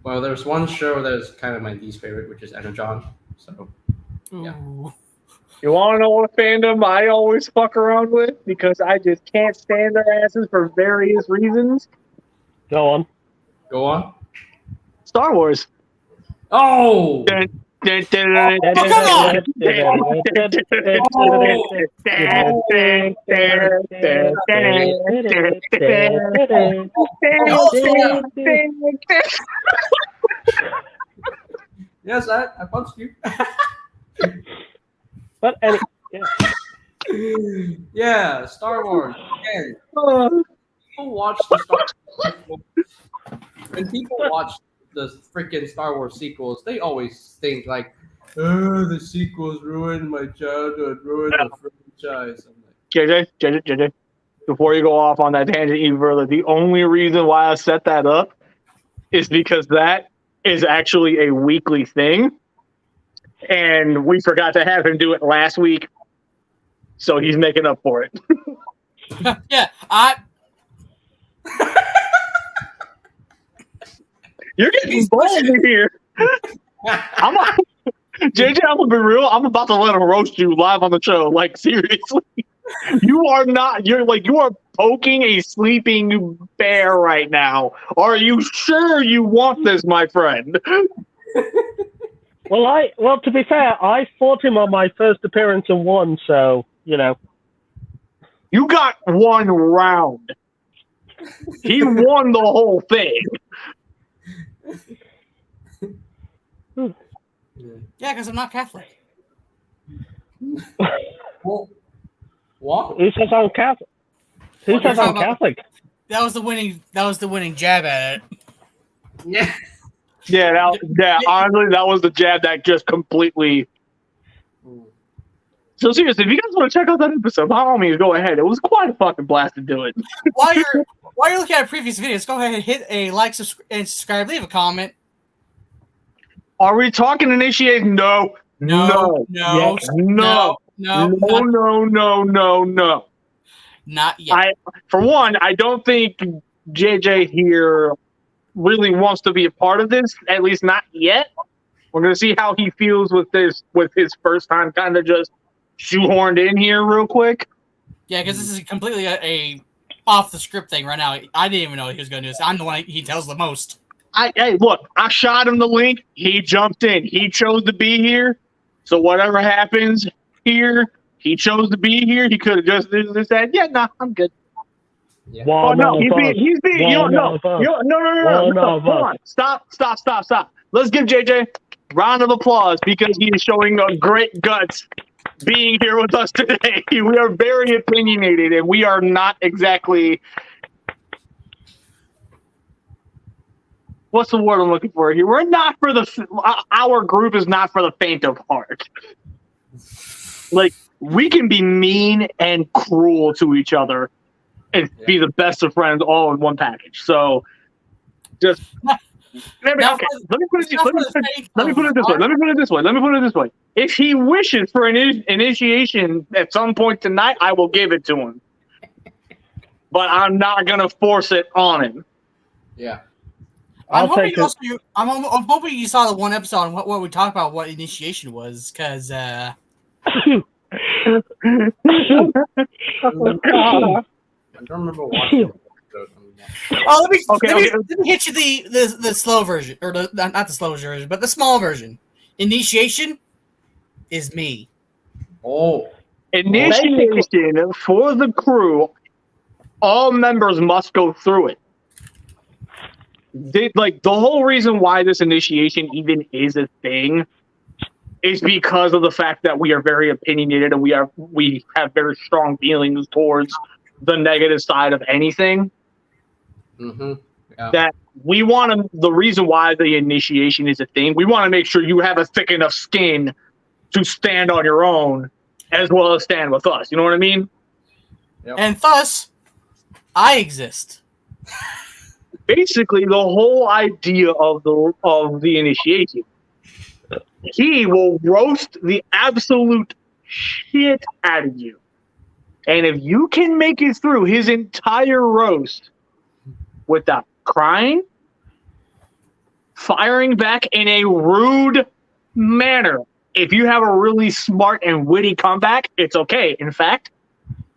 Well, there's one show that's kind of my least favorite, which is Energon. So, yeah. Ooh. You want to know what fandom I always fuck around with? Because I just can't stand their asses for various reasons. Go on. Go on. Star Wars. Oh, yes, I punched you. But anyway, Yeah, Star Wars. Again, people watch the Star Wars. When people watch the freaking Star Wars sequels, they always think like, "Oh, the sequels ruined my childhood, ruined the franchise." I'm like, JJ, before you go off on that tangent even further, the only reason why I set that up is because that is actually a weekly thing. And we forgot to have him do it last week. So he's making up for it. Yeah, You're getting bold in here. JJ, I'm gonna be real. I'm about to let him roast you live on the show. Like, seriously. You are poking a sleeping bear right now. Are you sure you want this, my friend? Well, to be fair, I fought him on my first appearance and won, so, you know. You got one round. He won the whole thing. yeah, because I'm not Catholic. well, what? Who says I'm Catholic? Who says I'm Catholic? That was the winning jab at it. Yeah. Yeah, honestly, that was the jab that just completely. So seriously, if you guys want to check out that episode, by all means, go ahead. It was quite a fucking blast to do it. While you're looking at previous videos, go ahead and hit a like, and subscribe, leave a comment. Are we talking initiate? No. No. Not yet. For one, I don't think JJ here really wants to be a part of this, at least not yet. We're gonna see how he feels with his first time kind of just shoehorned in here real quick. Yeah, because this is completely a off the script thing right now. I didn't even know he was going to do this. I'm the one he tells the most. Hey, look, I shot him the link. He jumped in. He chose to be here. So whatever happens here, he chose to be here. He could have just said, "Yeah, nah, I'm good." Yeah. Oh no, he's being. No. Hold on. Stop. Let's give JJ a round of applause because he is showing great guts being here with us today. We are very opinionated, and we are not exactly. What's the word I'm looking for here? We're not for our group is not for the faint of heart. Like, we can be mean and cruel to each other and be the best of friends all in one package. So, just let me put it this way. If he wishes for an initiation at some point tonight, I will give it to him. But I'm not gonna force it on him. Yeah. I'm hoping you saw the one episode on what we talked about, what initiation was, because I don't remember watching. Oh, let me hit you the slow version, or not the slow version, but the small version. Initiation is me. Oh, initiation for the crew. All members must go through it. like the whole reason why this initiation even is a thing is because of the fact that we are very opinionated and we have very strong feelings towards the negative side of anything. Mm-hmm. Yeah. That we want to. The reason why the initiation is a thing, we want to make sure you have a thick enough skin to stand on your own, as well as stand with us. You know what I mean? Yep. And thus, I exist. Basically, the whole idea of the initiation, he will roast the absolute shit out of you, and if you can make it through his entire roast without crying, firing back in a rude manner, if you have a really smart and witty comeback, it's okay. In fact,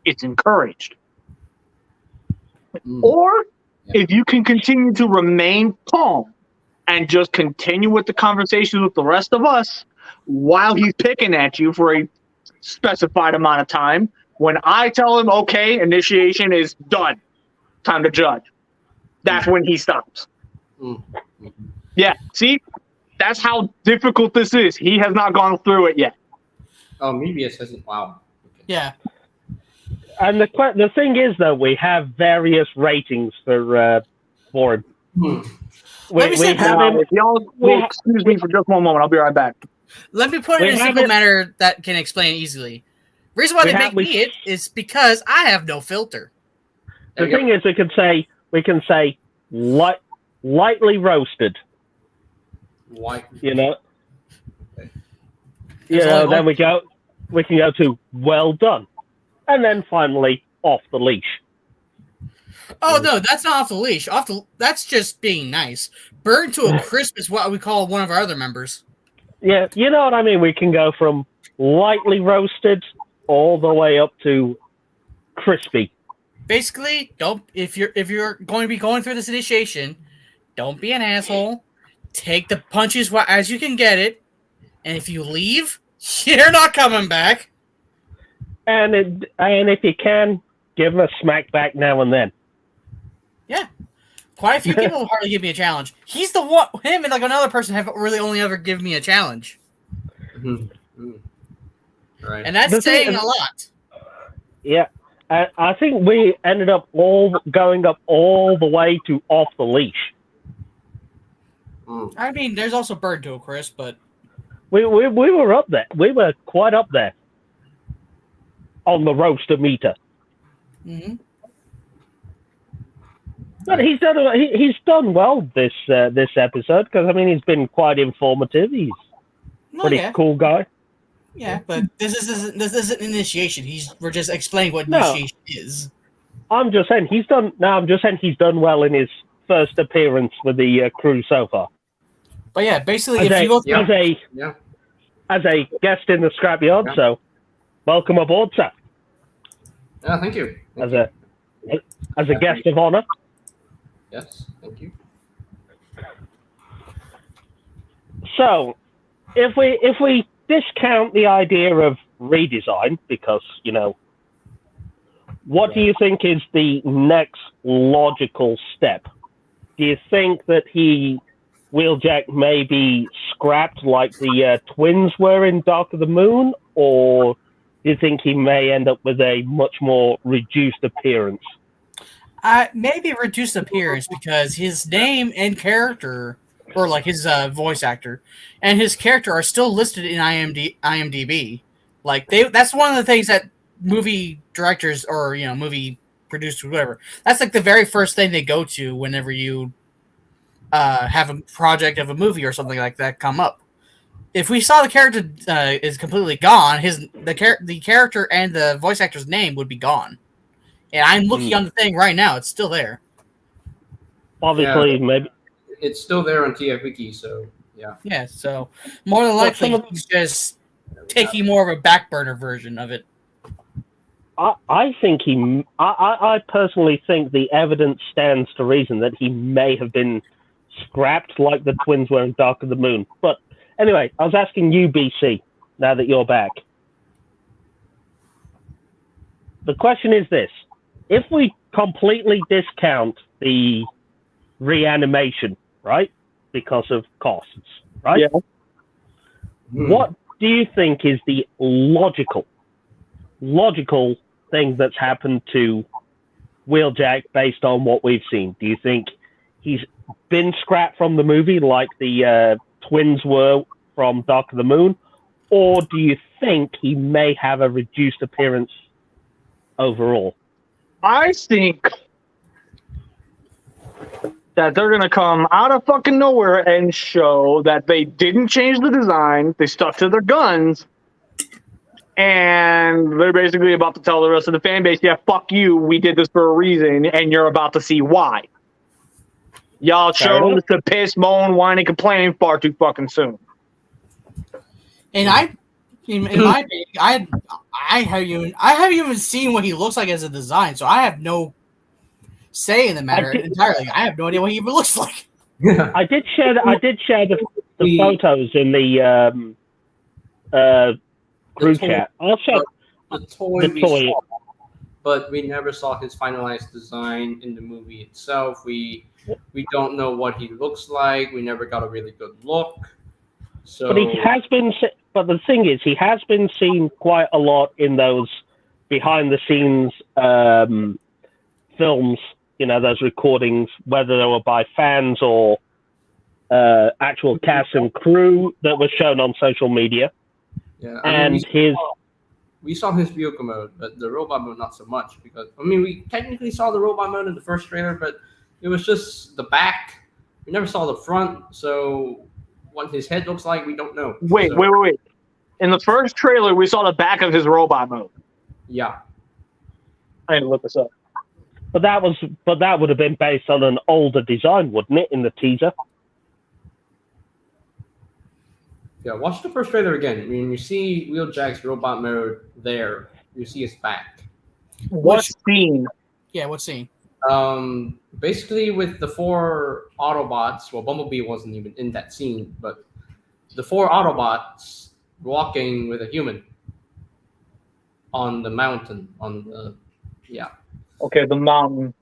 it's encouraged. Or if you can continue to remain calm and just continue with the conversations with the rest of us while he's picking at you for a specified amount of time, when I tell him, okay, initiation is done, time to judge, that's when he stops. Yeah, see? That's how difficult this is. He has not gone through it yet. Oh, Mebius hasn't. Wow. Okay. Yeah. And the thing is, though, we have various ratings for him. Let me say have him. If y'all will excuse me for just one moment, I'll be right back. Let me put it in a simple manner that can explain easily. Reason why they make me it is because I have no filter. The thing is, we can say lightly roasted. White. You know. Okay. Then we can go to well done, and then finally off the leash. Oh no, that's not off the leash. That's just being nice. Burned to a crisp is what we call one of our other members. Yeah, you know what I mean. We can go from lightly roasted all the way up to crispy. Basically, if you're going to be going through this initiation, don't be an asshole. Take the punches as you can get it, and if you leave, you're not coming back. And if you can, give him a smack back now and then. Yeah, quite a few people hardly give me a challenge. He's the one. Him and like another person have really only ever given me a challenge. Right. And that's saying a lot. Yeah, I think we ended up going up all the way to off the leash. I mean, there's also burned to a crisp, but we were up there. We were quite up there on the roaster meter. Mm-hmm. But he's done well this episode, because I mean he's been quite informative. He's pretty cool guy. Yeah, but this isn't initiation. We're just explaining what initiation is. I'm just saying he's done well in his first appearance with the crew so far. But yeah, basically, as a guest in the Scrapyard, so welcome aboard, sir. Yeah, thank you. As a guest of honor. Yes, thank you. So, if we discount the idea of redesign, because what do you think is the next logical step? Do you think that Wheeljack may be scrapped like the twins were in Dark of the Moon, or do you think he may end up with a much more reduced appearance? Maybe reduced appearance, because his name and character, or like his voice actor, and his character are still listed in IMDb. Like that's one of the things that movie directors or movie producers, whatever. That's like the very first thing they go to whenever you have a project of a movie or something like that come up. If we saw the character is completely gone, the character and the voice actor's name would be gone. And I'm looking on the thing right now; it's still there. Obviously, maybe it's still there on TF Wiki, so yeah. Yeah, so more than likely, he's just taking more of a back burner version of it. I personally think the evidence stands to reason that he may have been scrapped like the twins were in Dark of the Moon. But anyway, I was asking you, BC, now that you're back. The question is this. If we completely discount the reanimation, right? Because of costs, right? Yeah. What do you think is the logical thing that's happened to Wheeljack based on what we've seen? Do you think he's been scrapped from the movie like the twins were from Dark of the Moon? Or do you think he may have a reduced appearance overall? I think that they're going to come out of fucking nowhere and show that they didn't change the design. They stuck to their guns. And they're basically about to tell the rest of the fan base, yeah, fuck you. We did this for a reason. And you're about to see why. Y'all chose to piss, moan, whine, and complain far too fucking soon. And in my opinion, I haven't even seen what he looks like as a design, so I have no say in the matter entirely. I have no idea what he even looks like. I did share the photos in the group chat. I'll share the toy. Saw, but we never saw his finalized design in the movie itself. We don't know what he looks like. We never got a really good look. So, but he has been. But the thing is, he has been seen quite a lot in those behind-the-scenes films. You know, those recordings, whether they were by fans or actual cast and crew that was shown on social media. Yeah, and we saw his vehicle mode, but the robot mode not so much, because we technically saw the robot mode in the first trailer, but it was just the back. We never saw the front, so what his head looks like, we don't know. Wait. In the first trailer, we saw the back of his robot mode. Yeah. I need to look this up. But that would have been based on an older design, wouldn't it, in the teaser? Yeah, watch the first trailer again. I mean, you see Wheeljack's robot mode there. You see his back. What scene? Yeah, what scene? Basically with the 4 Autobots. Well, Bumblebee wasn't even in that scene, but the 4 Autobots walking with a human on the mountain. Okay, the mountain.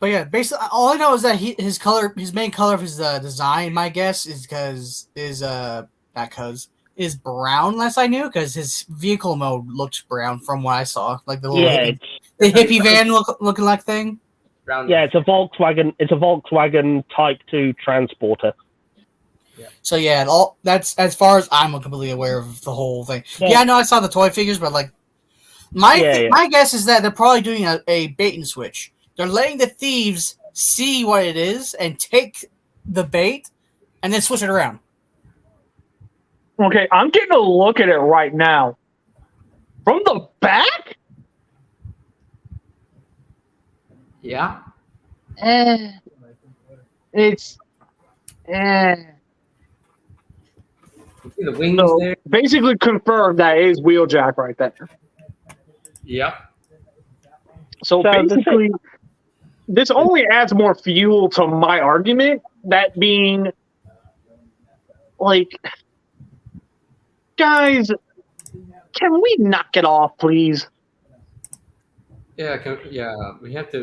But yeah, basically, all I know is that his main color of his design, my guess, is brown. Less I knew, because his vehicle mode looked brown from what I saw, like the little hippie van looking like thing. Brown. Yeah, it's a Volkswagen. It's a Volkswagen Type 2 transporter. Yeah. So yeah, that's as far as I'm completely aware of the whole thing. Yeah, I know I saw the toy figures, but like my guess is that they're probably doing a bait and switch. They're letting the thieves see what it is and take the bait, and then switch it around. Okay, I'm getting a look at it right now. From the back? Yeah. It's. You see the wings there? Basically confirmed that is Wheeljack right there. Yep. So basically, this only adds more fuel to my argument. That being, like, guys, can we knock it off, please? Yeah,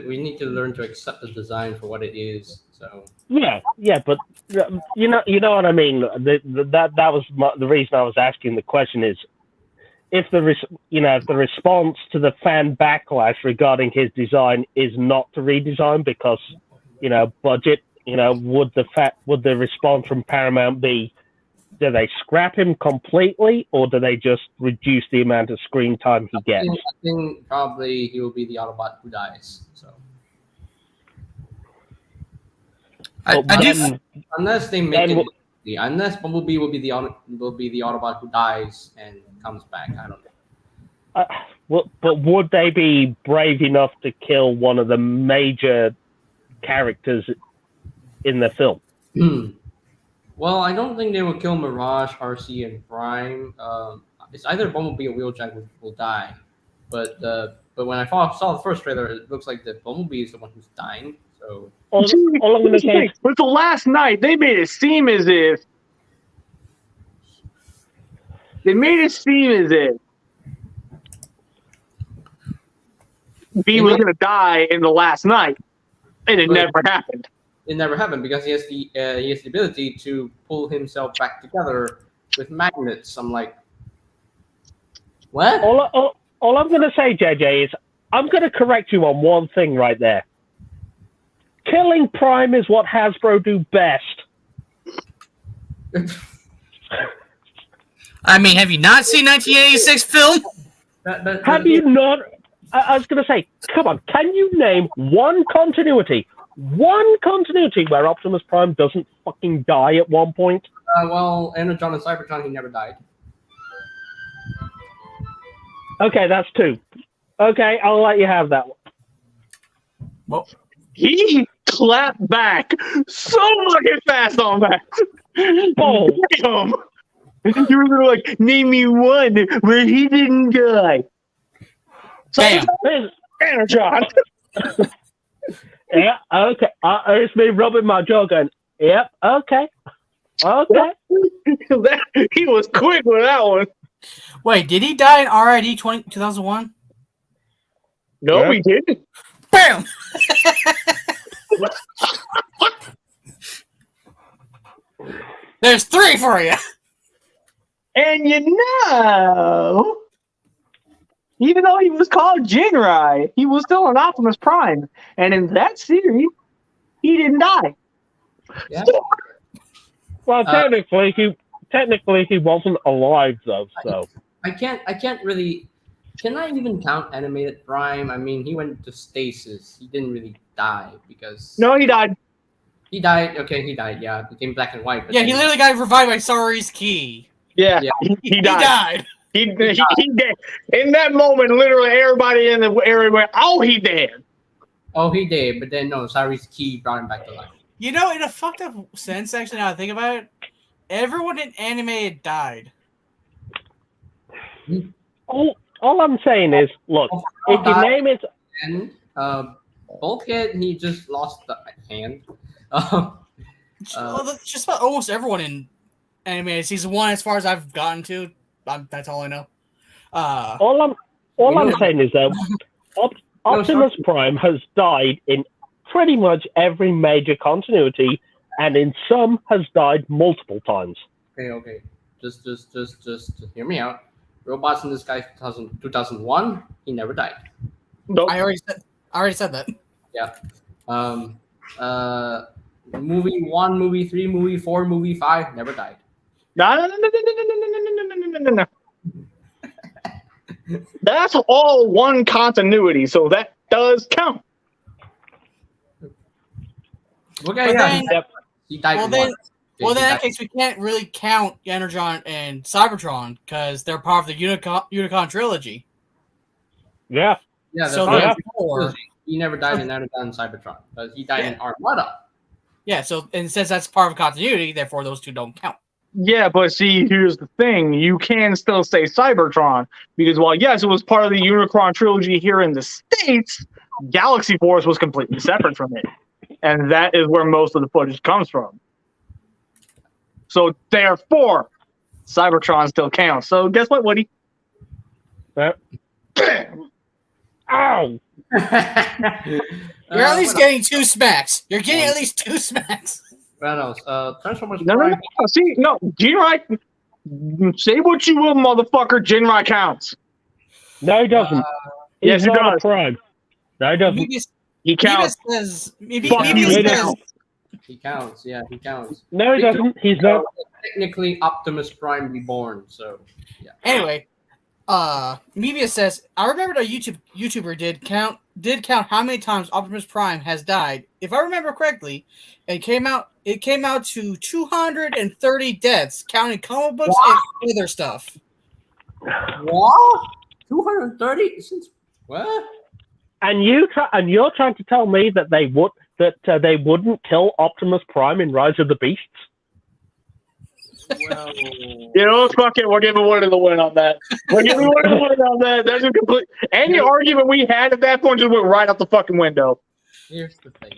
we need to learn to accept the design for what it is. So yeah, but you know what I mean. That was the reason I was asking the question is, if the response to the fan backlash regarding his design is not to redesign because budget, would the response from Paramount be, do they scrap him completely, or do they just reduce the amount of screen time he gets? I think probably he will be the Autobot who dies. So unless they make it, unless Bumblebee will be the Autobot who dies and comes back. I don't know. But would they be brave enough to kill one of the major characters in the film? Well, I don't think they will kill Mirage, RC, and Prime. It's either Bumblebee or Wheeljack will die. But when I saw the first trailer, it looks like that Bumblebee is the one who's dying. So all I'm going to say, but the last night they made it seem as if B was going to die in the last night, and it never happened. It never happened because he has the ability to pull himself back together with magnets. I'm like, what? All I'm going to say, JJ, is I'm going to correct you on one thing right there. Killing Prime is what Hasbro do best. I mean, have you not seen 1986 film? Have you not? I was going to say, come on, can you name one continuity where Optimus Prime doesn't fucking die at one point? Well, Energon and Cybertron, he never died. Okay, that's 2. Okay, I'll let you have that one. Well, He clapped back so fucking fast on that. Oh. Damn. You were like, name me one where he didn't die. damn. Energon. Yeah, okay. It's me rubbing my jaw going, yep, okay. Okay. He was quick with that one. Wait, did he die in RID 2001? No, Yeah. he didn't. Bam! There's 3 for you. And even though he was called Jinrai, he was still an Optimus Prime. And in that series, he didn't die. Yeah. Well, technically he wasn't alive though. So I can't really. Can I even count animated Prime? I mean, he went to stasis. He didn't really die because. No, he died. He died. Okay, he died. Yeah, it became black and white. But Yeah, then- he literally got revived by Sari's key. Yeah, Yeah. he died. He He did. In that moment, literally everybody in the area went, "Oh, he dead." Oh, he did, but then no, Sari's key brought him back to life. You know, in a fucked up sense, actually, now I think about it, everyone in anime died. all I'm saying is, look, if your name is And Bulkhead, he just lost the hand. Well, that's just about almost everyone in anime season 1, as far as I've gotten to. That's all I know. all I'm saying is that Optimus Prime has died in pretty much every major continuity, and in some has died multiple times. Okay. Just hear me out. Robots in the Sky 2001, he never died. Nope. I already said that. Yeah. Movie 1, movie 3, movie 4, movie 5, never died. No. That's all one continuity, so that does count. Okay, But then- he died. Well, in then, one. well, He then in that died- case, we can't really count Energon and Cybertron because they're part of the Unicon trilogy. Yeah. yeah, so that's yeah. therefore, he never died in Energon and Cybertron, but he died in Armada. yeah. So and since that's part of continuity, therefore those 2 don't count. Yeah, but see, here's the thing. You can still say Cybertron, because while, yes, it was part of the Unicron trilogy here in the States, Galaxy Force was completely separate from it. And that is where most of the footage comes from. So, therefore, Cybertron still counts. So, guess what, Woody? Yeah. Bam! Ow! You're at least getting 2 smacks. You're getting at least 2 smacks. Reynolds, Transformers No. Prime. See, no, Jinrai, say what you will, motherfucker, Jinrai counts. No, he doesn't. Yes, He's he not does. a Prime. No, he doesn't. He counts. Fuck you, he says, does. He counts. Yeah, he counts. No, he doesn't. He's not. Technically, Optimus Prime reborn. So, yeah. Anyway, Mebius says, I remember a YouTuber did count how many times Optimus Prime has died. If I remember correctly, it came out to 230 deaths, counting comic books and other stuff. What? 230? Since what? And you're trying to tell me that they wouldn't kill Optimus Prime in Rise of the Beasts? Well, You know, fuck it. We're giving one of the win on that. We're giving one of the win on that. That's a complete. Any argument we had at that point just went right out the fucking window. here's the thing.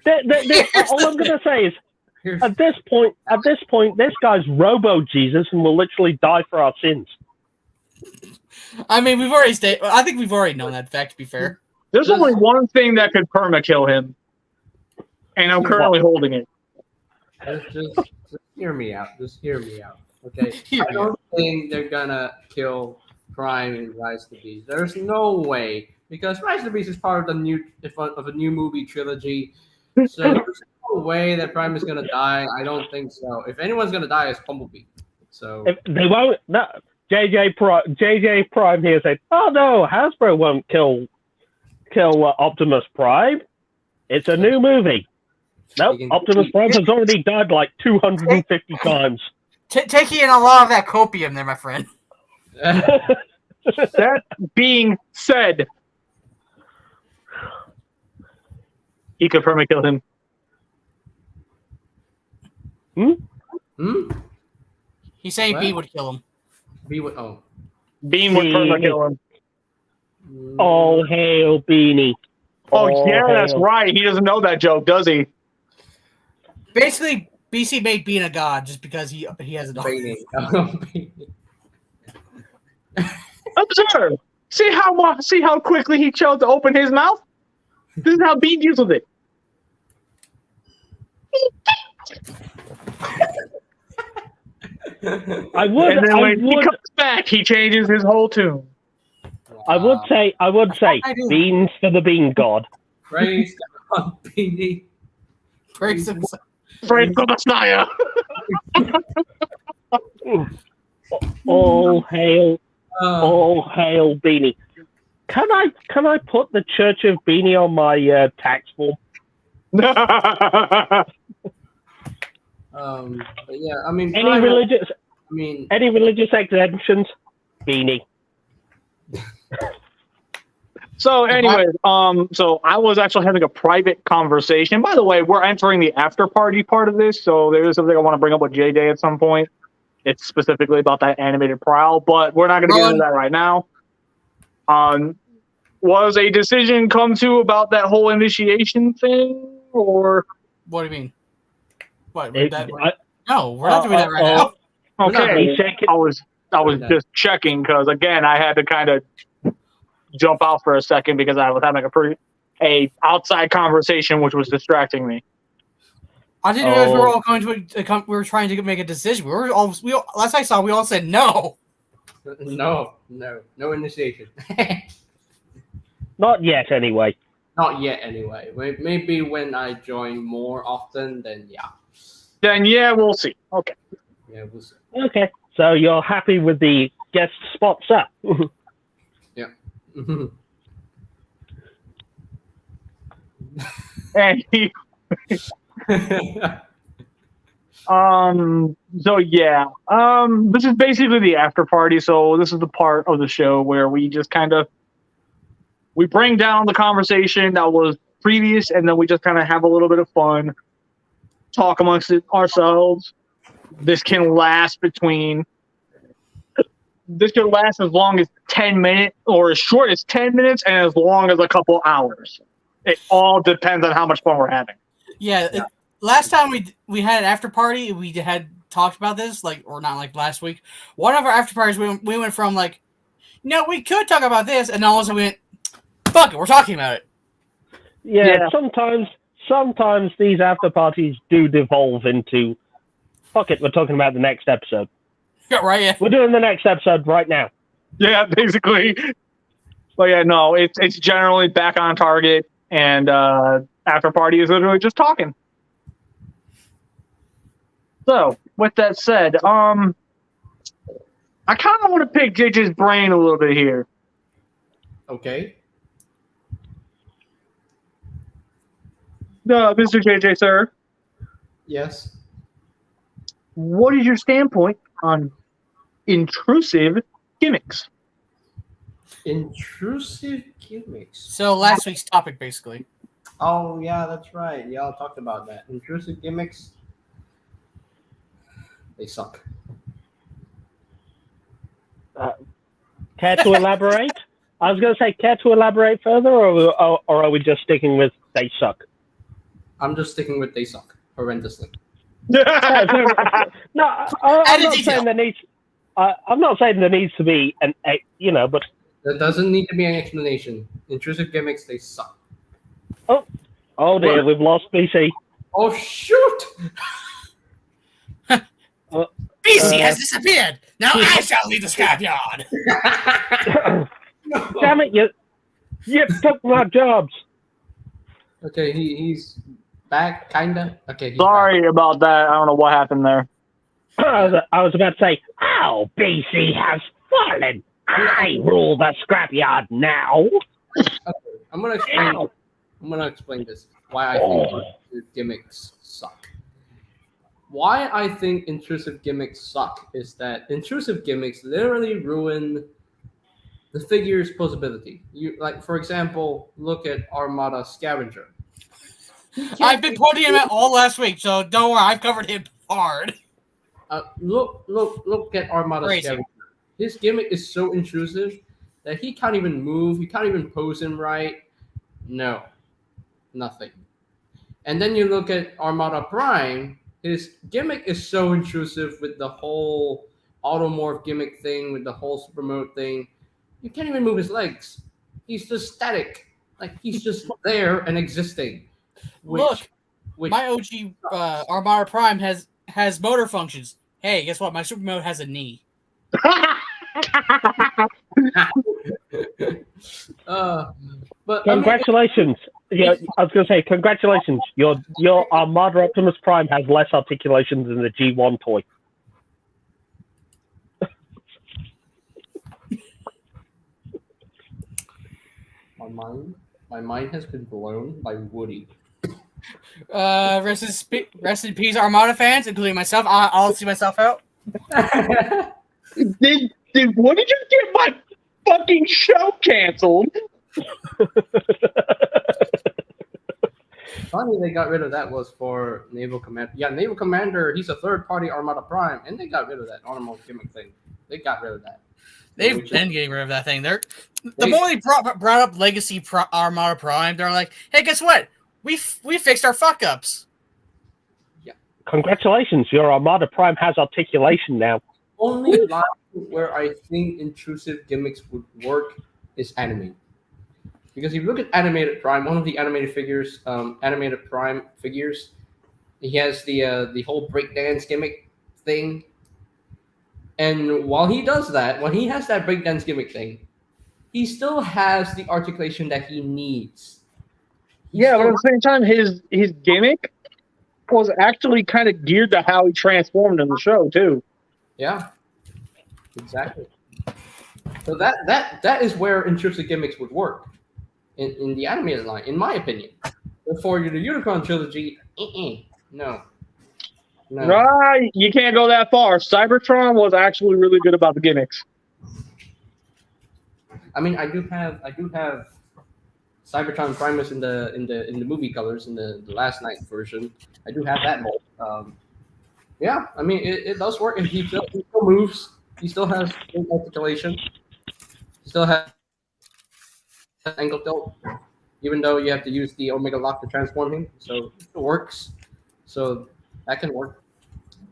Okay, All I'm going to say is, here's at this point, this guy's Robo Jesus and will literally die for our sins. I mean, I think we've already known that fact, to be fair. There's Just- only one thing that could perma-kill him, and I'm currently holding it. Just hear me out. Just hear me out. Okay. Hear I me don't think they're gonna kill Prime in Rise of the Beast. There's no way because Rise of the Beast is part of the new of a new movie trilogy. So there's no way that Prime is gonna die. I don't think so. If anyone's gonna die, it's Bumblebee. So If they won't. No, JJ Prime here said, "Oh no, Hasbro won't kill Optimus Prime. It's a new movie." Nope, Optimus Prime has already died like 250 times. Taking in a lot of that copium there, my friend. That being said, he could perma-kill him. Hmm? He's saying What? B would kill him. Be with Beam would perma-kill him. All hail Beanie. Oh, All yeah, that's hail. right. He doesn't know that joke, does he? Basically, BC made Bean a god just because he has a dog. Beanie. Observe. See how quickly he chose to open his mouth? This is how Bean deals with it. I would. And then I when he would. comes back, he changes his whole tune. I would say. I do. Beans for the Bean God. Praise God, Beanie. Breaks him. Praise the Messiah. All hail. Uh, All hail Beanie. Can I put the Church of Beanie on my tax form? but yeah, I mean, Any Prime- religious I mean, any religious exemptions? Beanie. So, anyways, so I was actually having a private conversation. By the way, we're entering the after party part of this, so there is something I want to bring up with JJ at some point. It's specifically about that animated prowl, but we're not going to get into that right now. Was a decision come to about that whole initiation thing, or What do you mean? What? It- that, I- no, we're not doing that right now. okay? He's shaking. I was just checking because again, I had to kind of jump out for a second because I was having a outside conversation which was distracting me. I didn't realize we were all going to we were trying to make a decision. We all last I saw, we all said no. no initiation. Not yet, anyway. Not yet, anyway. Maybe when I join more often, then yeah. Then yeah, we'll see. Okay. Yeah, we'll see. Okay, so you're happy with the guest spots up? And he, so yeah, this is basically the after party. So this is the part of the show where we just kind of we bring down the conversation that was previous, and then we just kind of have a little bit of fun, talk amongst ourselves. This can last as long as 10 minutes, or as short as 10 minutes, and as long as a couple hours. It all depends on how much fun we're having. Yeah, last time we had an after party, we had talked about this, or not like last week. One of our after parties, we went from like, no, we could talk about this, and all of a sudden we went, fuck it, we're talking about it. Yeah. Sometimes these after parties do devolve into, fuck it, we're talking about the next episode. Yeah, right, yeah. We're doing the next episode right now. Yeah, basically. But yeah, no, it's generally back on target, and after party is literally just talking. So, with that said, I kind of want to pick JJ's brain a little bit here. Okay. Mr. JJ, sir, Yes. what is your standpoint on intrusive gimmicks? Intrusive gimmicks. So last week's topic, basically. Oh yeah, that's right. Y'all talked about that. Intrusive gimmicks. They suck. Care to elaborate? I was going to say, care to elaborate further, or are we just sticking with they suck? I'm just sticking with they suck horrendously. No, I'm not saying there needs. I'm not saying there needs to be but There doesn't need to be an explanation. Intrusive gimmicks, they suck. Oh dear, we've lost BC. Oh shoot! BC has disappeared. Now I shall lead the scrapyard. Damn it, you took my jobs. Okay, he's back, kinda. Okay. Sorry about that. I don't know what happened there. I was about to say, oh, BC has fallen. I rule the scrapyard now. Okay, I'm gonna explain this. Why I think intrusive gimmicks suck. Why I think intrusive gimmicks suck is that intrusive gimmicks literally ruin the figure's posability. You like, for example, look at Armada Scavenger. I've been pointing him out all last week, so don't worry. I've covered him hard. Look at Armada Scavenger. His gimmick is so intrusive that he can't even move. He can't even pose him right. No, nothing. And then you look at Armada Prime. His gimmick is so intrusive with the whole automorph gimmick thing, with the whole super mode thing. You can't even move his legs. He's just static. Like, he's just there and existing. Look, my OG Armada Prime has motor functions. Hey, guess what? My super mode has a knee. But Congratulations. I was going to say, congratulations. Your Armada Optimus Prime has less articulations than the G1 toy. My mind has been blown by Woody. Rest in peace, Armada fans, including myself. I'll see myself out. Did what did you get my fucking show canceled? Funny they got rid of that was for Naval Commander. Yeah, Naval Commander, he's a third-party Armada Prime, and they got rid of that autonomous gimmick thing. They got rid of that. They've been getting rid of that thing. The more they brought up Legacy Armada Prime, they're like, hey, guess what? We fixed our fuck-ups. Yeah. Congratulations, your Armada Prime has articulation now. Only line where I think intrusive gimmicks would work is anime. Because if you look at Animated Prime, one of the animated figures, Animated Prime figures, he has the whole breakdance gimmick thing. And while he does that, when he has that breakdance gimmick thing, he still has the articulation that he needs. Yeah, but at the same time, his gimmick was actually kind of geared to how he transformed in the show too. Yeah, exactly. So that is where intrusive gimmicks would work in the animated line, in my opinion. But for the Unicorn trilogy, no. Right, you can't go that far. Cybertron was actually really good about the gimmicks. I mean, I do have Cybertron Primus in the movie colors in the last night version. I do have that mold. Yeah, I mean it does work, and he still moves. He still has articulation. He still has ankle tilt, even though you have to use the Omega Lock to transform him. So it works. So that can work.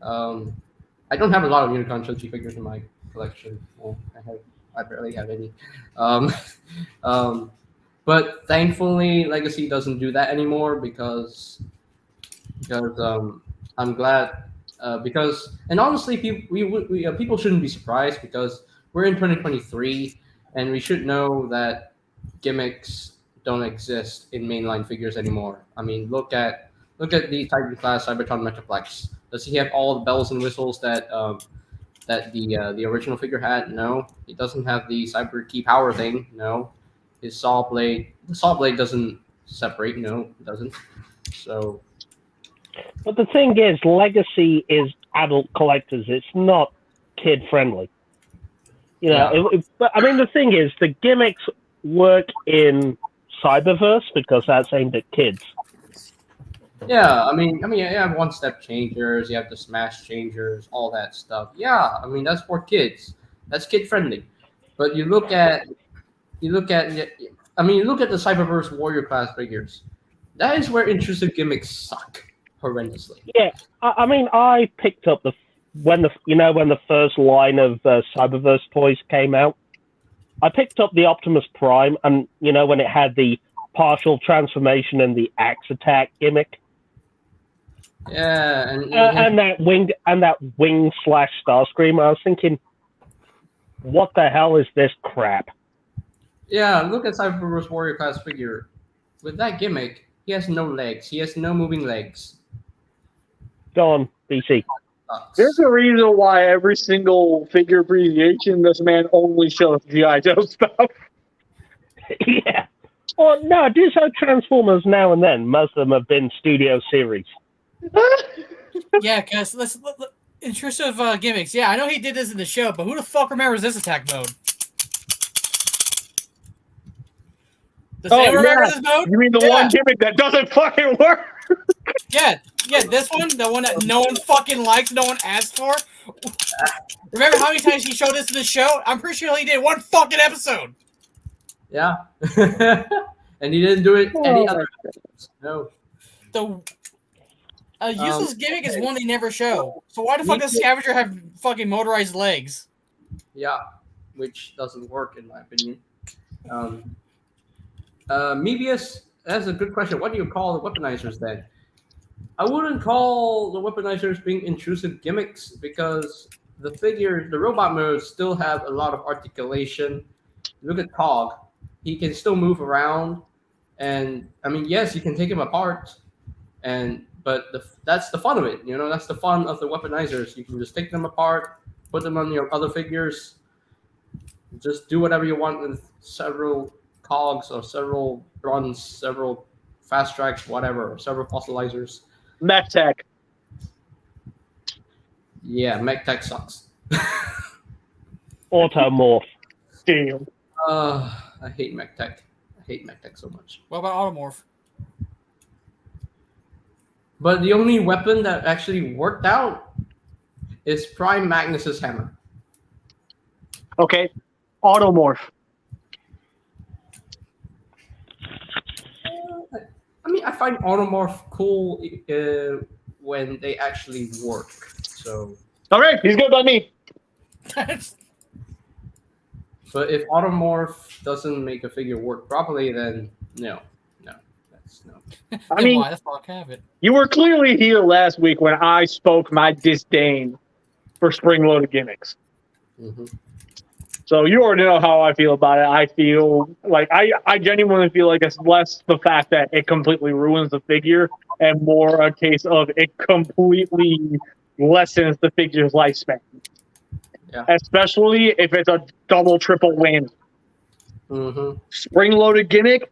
I don't have a lot of Unicorn Trilogy figures in my collection. Well, I barely have any. But thankfully, Legacy doesn't do that anymore because I'm glad. And honestly, people shouldn't be surprised because we're in 2023, and we should know that gimmicks don't exist in mainline figures anymore. I mean, look at the Titan class Cybertron Metroplex. Does he have all the bells and whistles that the original figure had? No. He doesn't have the Cyber Key Power thing. No. The saw blade doesn't separate. No, it doesn't. So. But the thing is, Legacy is adult collectors. It's not kid friendly. You know, Yeah. but I mean, the thing is, the gimmicks work in Cyberverse because that's aimed at kids. Yeah, I mean, you have one-step changers, you have the smash changers, all that stuff. Yeah, I mean that's for kids. That's kid-friendly. But you look at the Cyberverse Warrior class figures. That is where intrusive gimmicks suck horrendously. Yeah, I mean, I picked up when the first line of Cyberverse toys came out. I picked up the Optimus Prime, and when it had the partial transformation and the axe attack gimmick. Yeah, and that wing / Starscream. I was thinking, what the hell is this crap? Yeah, look at Cyberverse Warrior class figure. With that gimmick, he has no legs. He has no moving legs. Go on, BC. There's a reason why every single figure abbreviation, this man only shows G.I. Joe stuff. Yeah. Well, no, I do show Transformers now and then. Most of them have been studio series. Yeah, because let's intrusive gimmicks. Yeah, I know he did this in the show, but who the fuck remembers this attack mode? Does anyone remember this mode? You mean the one gimmick that doesn't fucking work? Yeah, this one, the one that no one fucking likes, no one asked for. Remember how many times he showed this in the show? I'm pretty sure he did one fucking episode. Yeah, and he didn't do it any other. No. The useless gimmick is one they never show. So why the fuck does Scavenger have fucking motorized legs? Yeah, which doesn't work in my opinion. Mebius, that's a good question. What do you call the weaponizers then? I wouldn't call the weaponizers being intrusive gimmicks because the robot modes still have a lot of articulation. Look at Cog. He can still move around. And, I mean, yes, you can take him apart. But that's the fun of it. That's the fun of the weaponizers. You can just take them apart, put them on your other figures. Just do whatever you want with several cogs or several runs, several fast tracks, whatever, or several fossilizers. Mech Tech. Yeah, Mech Tech sucks. Automorph. Damn. I hate Mech Tech. I hate Mech Tech so much. What about Automorph? But the only weapon that actually worked out is Prime Magnus's hammer. Okay. Automorph. I mean, I find Automorph cool when they actually work. So. All right, he's good by me. But if Automorph doesn't make a figure work properly, then no. That's no. I mean, why the fuck have it? You were clearly here last week when I spoke my disdain for spring-loaded gimmicks. Mm-hmm. So you already know how I feel about it. I feel like I genuinely feel like it's less the fact that it completely ruins the figure and more a case of it completely lessens the figure's lifespan. Yeah. Especially if it's a double, triple win. Mm-hmm. Spring-loaded gimmick,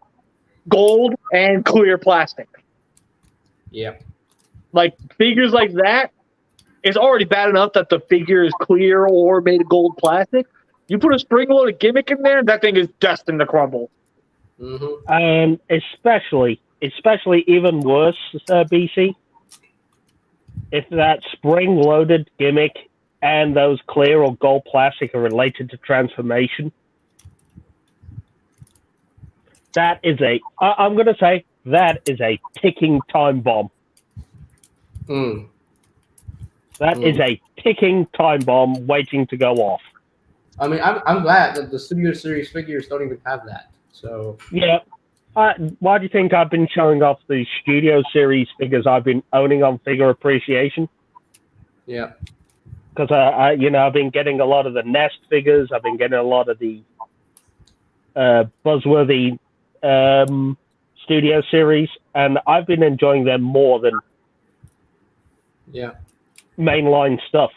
gold, and clear plastic. Yeah. Like figures like that, it's already bad enough that the figure is clear or made of gold plastic. You put a spring-loaded gimmick in there, that thing is destined to crumble. Mm-hmm. And especially even worse, BC, if that spring-loaded gimmick and those clear or gold plastic are related to transformation, that is I'm going to say, that is a ticking time bomb. Mm. That is a ticking time bomb waiting to go off. I mean, I'm glad that the Studio Series figures don't even have that. So yeah, why do you think I've been showing off the Studio Series figures I've been owning on Figure Appreciation? Yeah, because I've been getting a lot of the Nest figures. I've been getting a lot of the Buzzworthy Studio Series, and I've been enjoying them more than mainline stuff.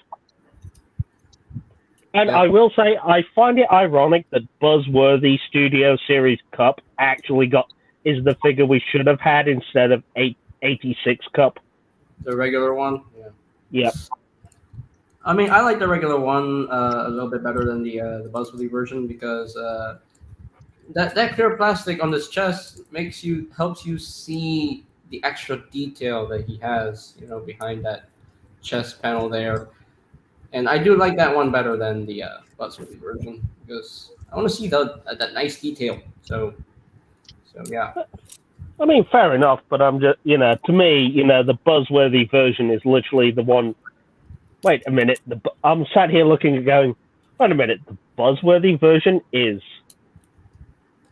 And I will say, I find it ironic that Buzzworthy Studio Series Cup actually is the figure we should have had instead of 86 Cup. The regular one? Yeah. I mean, I like the regular one a little bit better than the Buzzworthy version because that clear plastic on this chest helps you see the extra detail that he has, behind that chest panel there. And I do like that one better than the Buzzworthy version because I want to see that nice detail. So yeah. I mean, fair enough, but I'm just, to me, the Buzzworthy version is literally the one. Wait a minute. I'm sat here looking and going, wait a minute. The buzzworthy version is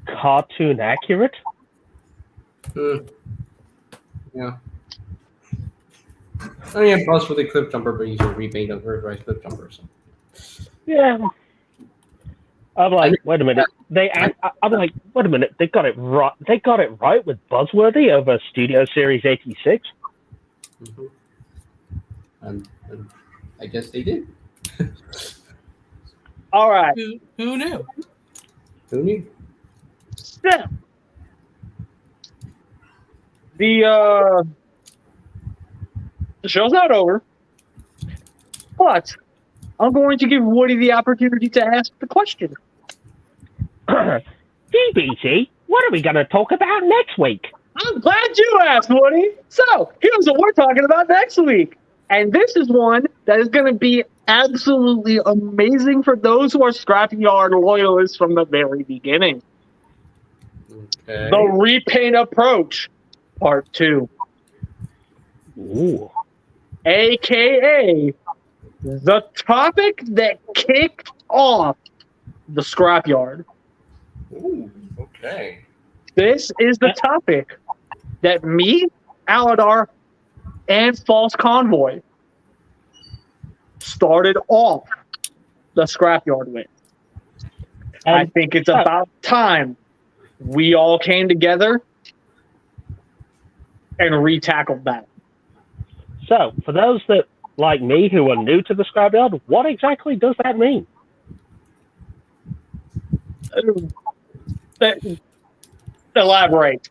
cartoon accurate. Yeah. I mean, plus with the clip jumper, but he's a repaint of Earthrise clip jumper. So. Yeah. I'm like, wait a minute. I'm like, wait a minute. They got it right. They got it right with buzzworthy over Studio Series 86. Mm-hmm. And I guess they did. All right. Who knew? Who knew? So, the show's not over, but I'm going to give Woody the opportunity to ask the question. DBC, what are we going to talk about next week? I'm glad you asked, Woody. So, here's what we're talking about next week. And this is one that is going to be absolutely amazing for those who are Scrapyard loyalists from the very beginning. Okay. The repaint approach, part 2. Ooh. AKA the topic that kicked off the Scrapyard. Ooh, okay. This is the topic that me, Aladar, and False Convoy started off the Scrapyard with. I think it's about time we all came together and retackled that. So, for those that, like me, who are new to the Scrapyard, what exactly does that mean? Elaborate.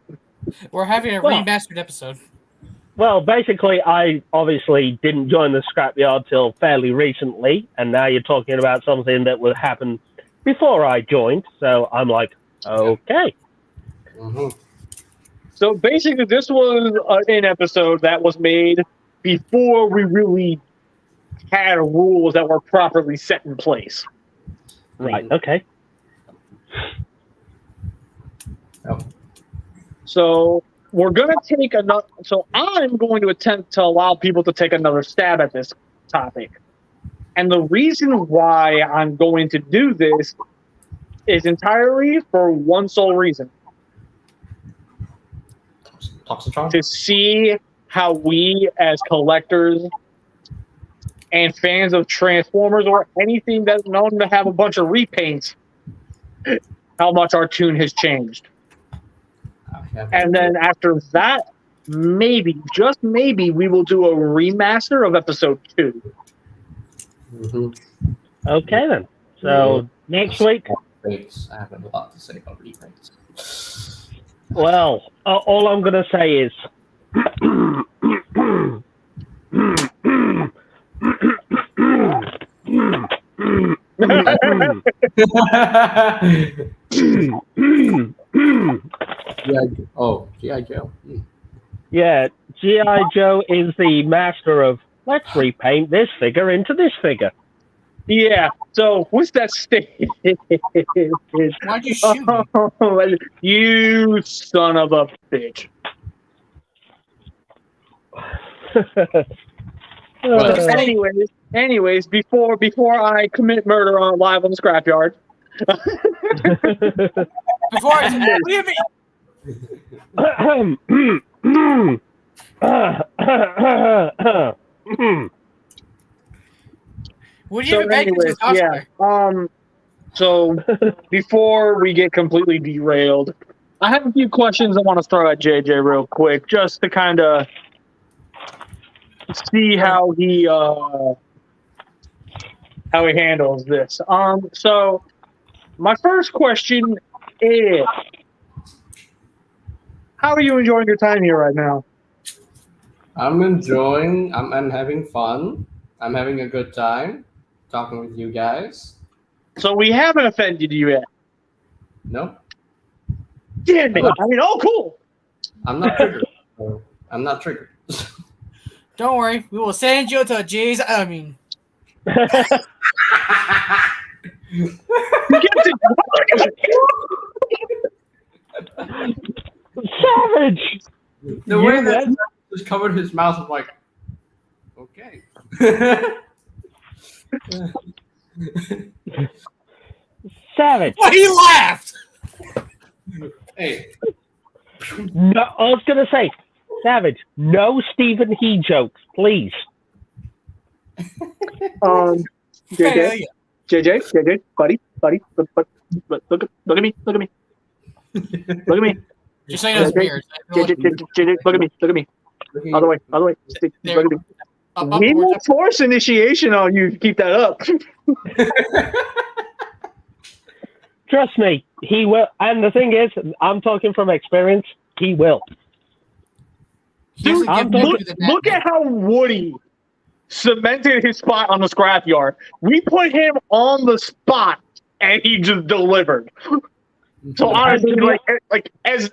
We're having a remastered episode. Well, basically, I obviously didn't join the Scrapyard till fairly recently, and now you're talking about something that would happen before I joined, so I'm like, okay. Mm-hmm. So basically, this was an episode that was made before we really had rules that were properly set in place. Right, okay. Oh. So we're going to take another. So I'm going to attempt to allow people to take another stab at this topic. And the reason why I'm going to do this is entirely for one sole reason. Toxitron? To see how we as collectors and fans of Transformers or anything that's known to have a bunch of repaints, how much our tune has changed. And then after that, maybe, just maybe, we will do a remaster of episode 2. Mm-hmm. Okay, then. So, next week... I have a lot to say about reprints. Well, all I'm going to say is... G.I. Joe. Yeah, G.I. Joe is the master of, let's repaint this figure into this figure. Yeah, so what's that statement? Why'd you shoot me? You son of a bitch. Anyways, before I commit murder on live on the Scrapyard. Before I do that, leave me. Would you even make this cosplay? So before we get completely derailed, I have a few questions I want to throw at JJ real quick, just to kind of see how he handles this. So my first question is, how are you enjoying your time here right now? I'm enjoying. I'm having fun. I'm having a good time talking with you guys. So we haven't offended you yet. No. Damn it! I mean, oh, cool. I'm not triggered. I'm not triggered. Don't worry, we will send you to Jay's. I mean, Savage. The way that just covered his mouth, I'm like, okay. Savage. Well, he laughed. Hey, No, I was going to say, Savage, no Stephen He jokes, please. JJ, JJ, buddy, look at me, look at me. Look at me. Just so you know, it's weird. JJ, look at me. Other way. Look at me. Up, We will up. force initiation on you if you keep that up. Trust me, he will. And the thing is, I'm talking from experience, he will. Here's Dude, the gift look at how Woody cemented his spot on the scrapyard. We put him on the spot, and he just delivered. So honestly, like as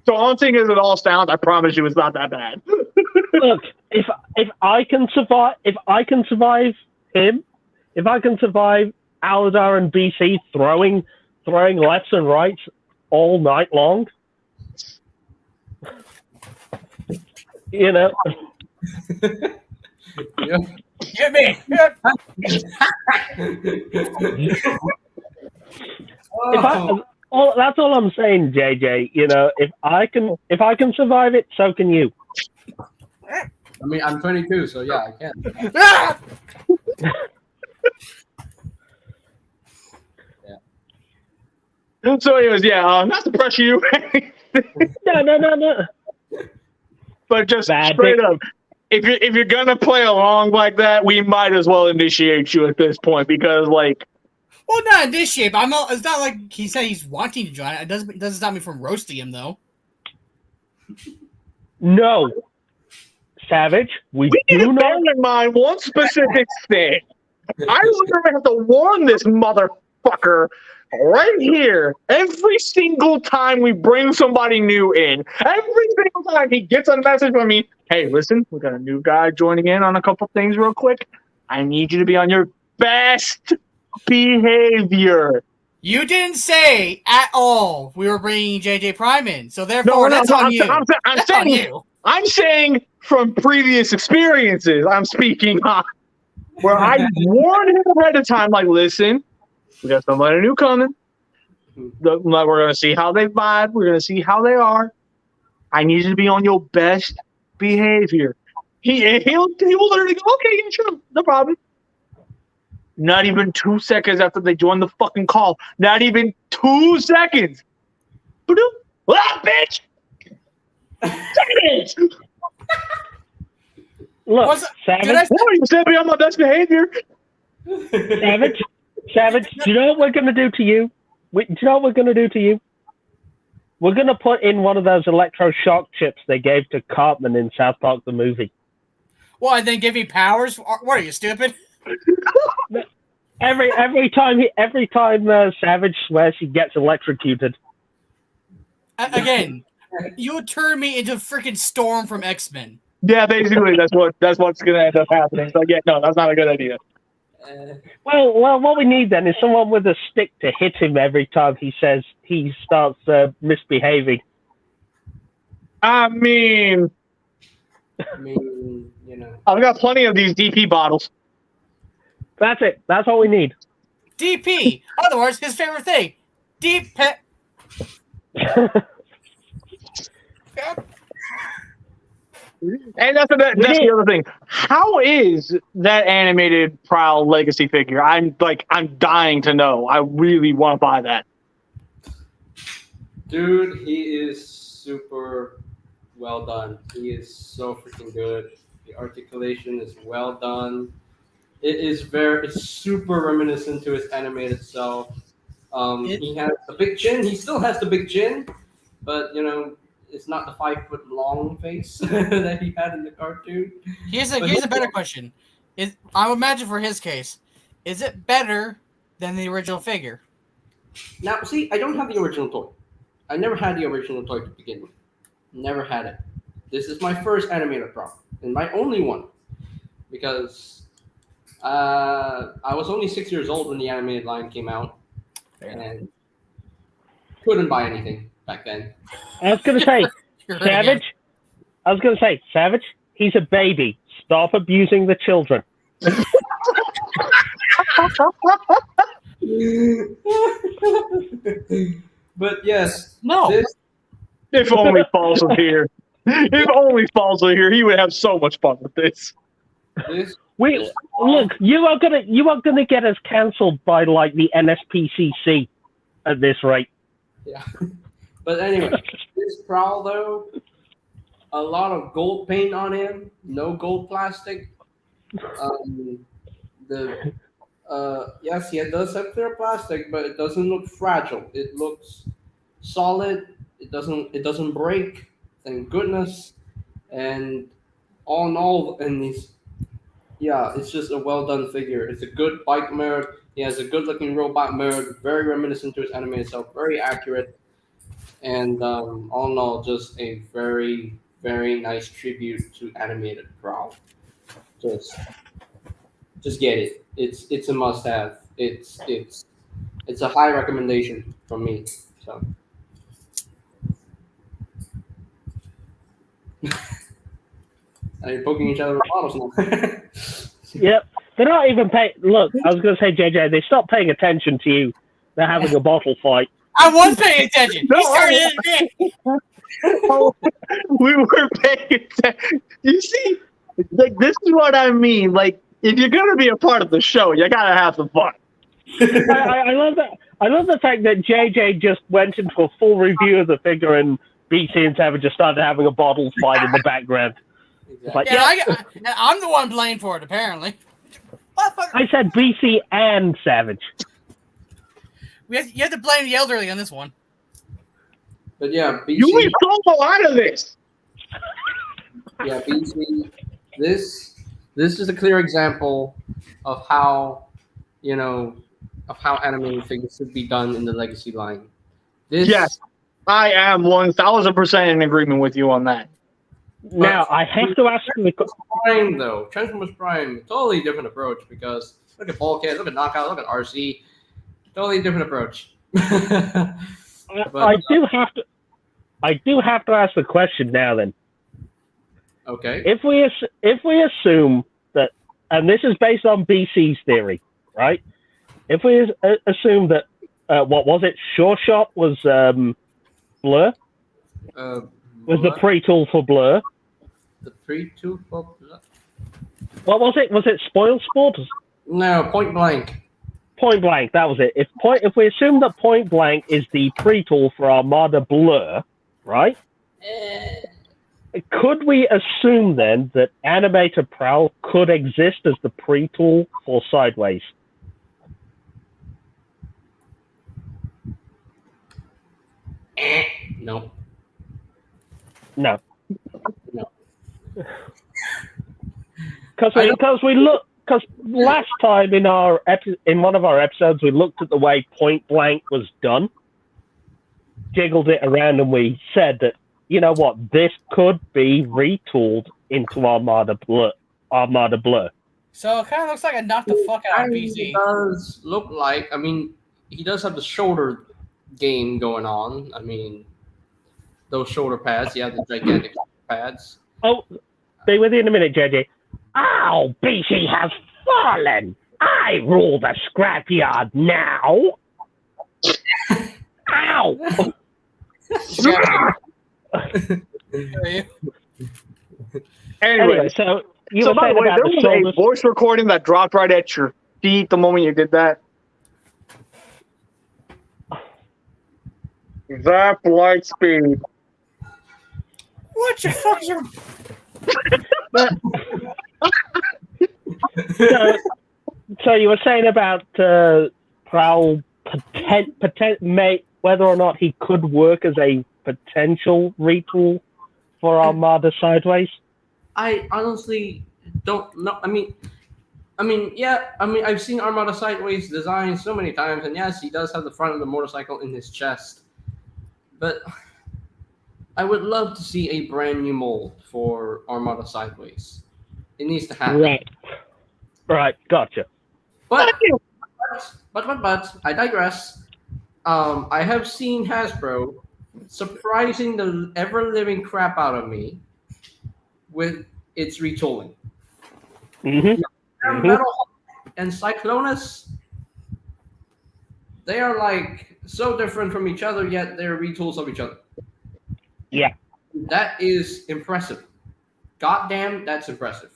daunting as it all sounds, I promise you, it's not that bad. Look, if I can survive him, if I can survive Aladar and BC throwing lefts and rights all night long, you know. Hit me. That's all I'm saying, JJ. You know, if I can survive it, so can you. I mean, I'm 22, so yeah, I can. So anyways, not to pressure you. No. But just straight up, if you're gonna play along like that, we might as well initiate you at this point because, like, Well, not initiate, but it's not like he said he's wanting to join. It doesn't stop me from roasting him, though. No, Savage. We need do to not. bear in mind one specific thing. I literally have to warn this motherfucker right here every single time we bring somebody new in. Every single time he gets a message from me, hey, listen, we got a new guy joining in on a couple things real quick. I need you to be on your best behavior. You didn't say at all we were bringing JJ Prime in, so therefore that's on you. That's on you. I'm saying from previous experiences, I'm speaking on where I warned him ahead of time, like, listen, we got somebody new coming. We're going to see how they vibe. We're going to see how they are. I need you to be on your best behavior. He will literally go, okay, yeah, sure, no problem. Not even 2 seconds after they join the fucking call. Not even 2 seconds. Ah, bitch! Savage! Look, Savage. Boy, you said be on my best behavior. Savage, do you know what we're going to do to you? Do you know what we're going to do to you? We're going to put in one of those electroshock chips they gave to Cartman in South Park the movie. What, and then give me powers? What are you, stupid? Every time Savage swears, he gets electrocuted. Again, you would turn me into freaking Storm from X-Men. Yeah, basically that's what's gonna end up happening. So yeah, no, that's not a good idea. Well, what we need then is someone with a stick to hit him every time he says he starts misbehaving. I mean, you know, I've got plenty of these DP bottles. That's it. That's all we need. DP. Otherwise, his favorite thing. Deep pet. And that's the other thing. How is that animated Prowl Legacy figure? I'm dying to know. I really want to buy that. dude, he is super well done. He is so freaking good. The articulation is well done. It's super reminiscent to his animated self. He has a big chin. He still has the big chin, but you know, it's not the 5 foot long face that he had in the cartoon. Here's a better question. I would imagine for his case, is it better than the original figure? Now, see, I don't have the original toy. I never had the original toy to begin with. Never had it. This is my first animated prop and my only one, because I was only 6 years old when the animated line came out, and couldn't buy anything back then. I was going to say, Savage. I was going to say, Savage. He's a baby. Stop abusing the children. But yes, No. this If only Falls was here. If only Falls was here, he would have so much fun with this. Look, you are gonna get us cancelled by like the NSPCC at this rate. Yeah. But anyway, this Prowl though, a lot of gold paint on him, no gold plastic. Yes, he does have clear plastic, but it doesn't look fragile. It looks solid. It doesn't break. Thank goodness. And all in all, it's just a well done figure. It's a good bike mode. He has a good looking robot mode, very reminiscent to his anime itself, very accurate. And all in all, just a very, very nice tribute to animated Prowl. Just get it. It's a must have. It's a high recommendation from me. So are you poking each other with bottles now? Yep. They're not even paying. Look, I was going to say, JJ, they stopped paying attention to you. They're having a bottle fight. I was paying attention. He started it. We were paying attention. You see, like, this is what I mean. Like, if you're going to be a part of the show, you got to have some fun. I love that. I love the fact that JJ just went into a full review of the figure and BC and Savage just started having a bottle fight in the background. Exactly. Like, Yeah, I'm the one blamed for it, apparently. I said BC and Savage. You have to blame the elderly on this one. But yeah, BC. You leave Solo out of this. Yeah, BC. This is a clear example of how animated figures should be done in the Legacy line. Yes, I am 1,000% in agreement with you on that. Now, I have to ask you the Prime, though. Transformers Prime, totally different approach because look at Bulkhead, look at Knockout, look at RC. Totally different approach. I do have to ask the question now then. Okay. If we assume that, and this is based on BC's theory, right? If we assume that, what was it? Sure Shot was Blur? Was the pre-tool for Blur? The pre-tool for Blur? What was it? Was it Spoil Sport? No, Point Blank. Point Blank, that was it. If we assume that Point Blank is the pre-tool for Armada Blur, right? Could we assume then that Animator Prowl could exist as the pre-tool for Sideways? No. No. No. Because last time in one of our episodes we looked at the way Point Blank was done, jiggled it around, and we said that, you know what, this could be retooled into Armada Blur. So it kind of looks like a knock the fuck out of BC. It does look like. I mean, he does have the shoulder game going on. I mean, those shoulder pads. Yeah, the gigantic pads. Oh, stay with you in a minute, JJ. Ow, BC has fallen. I rule the scrapyard now. Ow. Anyway, so you were by saying the way, about there the was shoulders. a voice recording that dropped right at your feet the moment you did that. Zap light speed. What the fuck is your... So you were saying about Prowl whether or not he could work as a potential retool for Armada Sideways? I honestly don't know. I mean, yeah. I mean, I've seen Armada Sideways design so many times, and yes, he does have the front of the motorcycle in his chest. But I would love to see a brand new mold for Armada Sideways. It needs to happen. Right. Gotcha. But I digress. I have seen Hasbro surprising the ever-living crap out of me with its retooling. Mm-hmm. Metal and Cyclonus, they are like so different from each other, yet they're retools of each other. Yeah. That is impressive. Goddamn, that's impressive.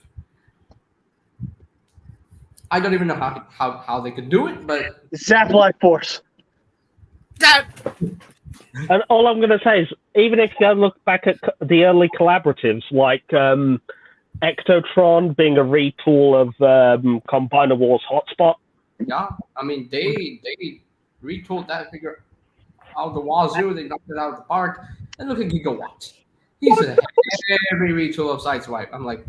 I don't even know how they could do it, but Zap Life Force. That And all I'm going to say is, even if you look back at the early collaboratives, like Ectotron being a retool of Combiner Wars Hotspot. yeah, I mean they retooled that figure out the wazoo. They knocked it out of the park. And look at Gigawatt. He's a heavy retool of Sideswipe. I'm like,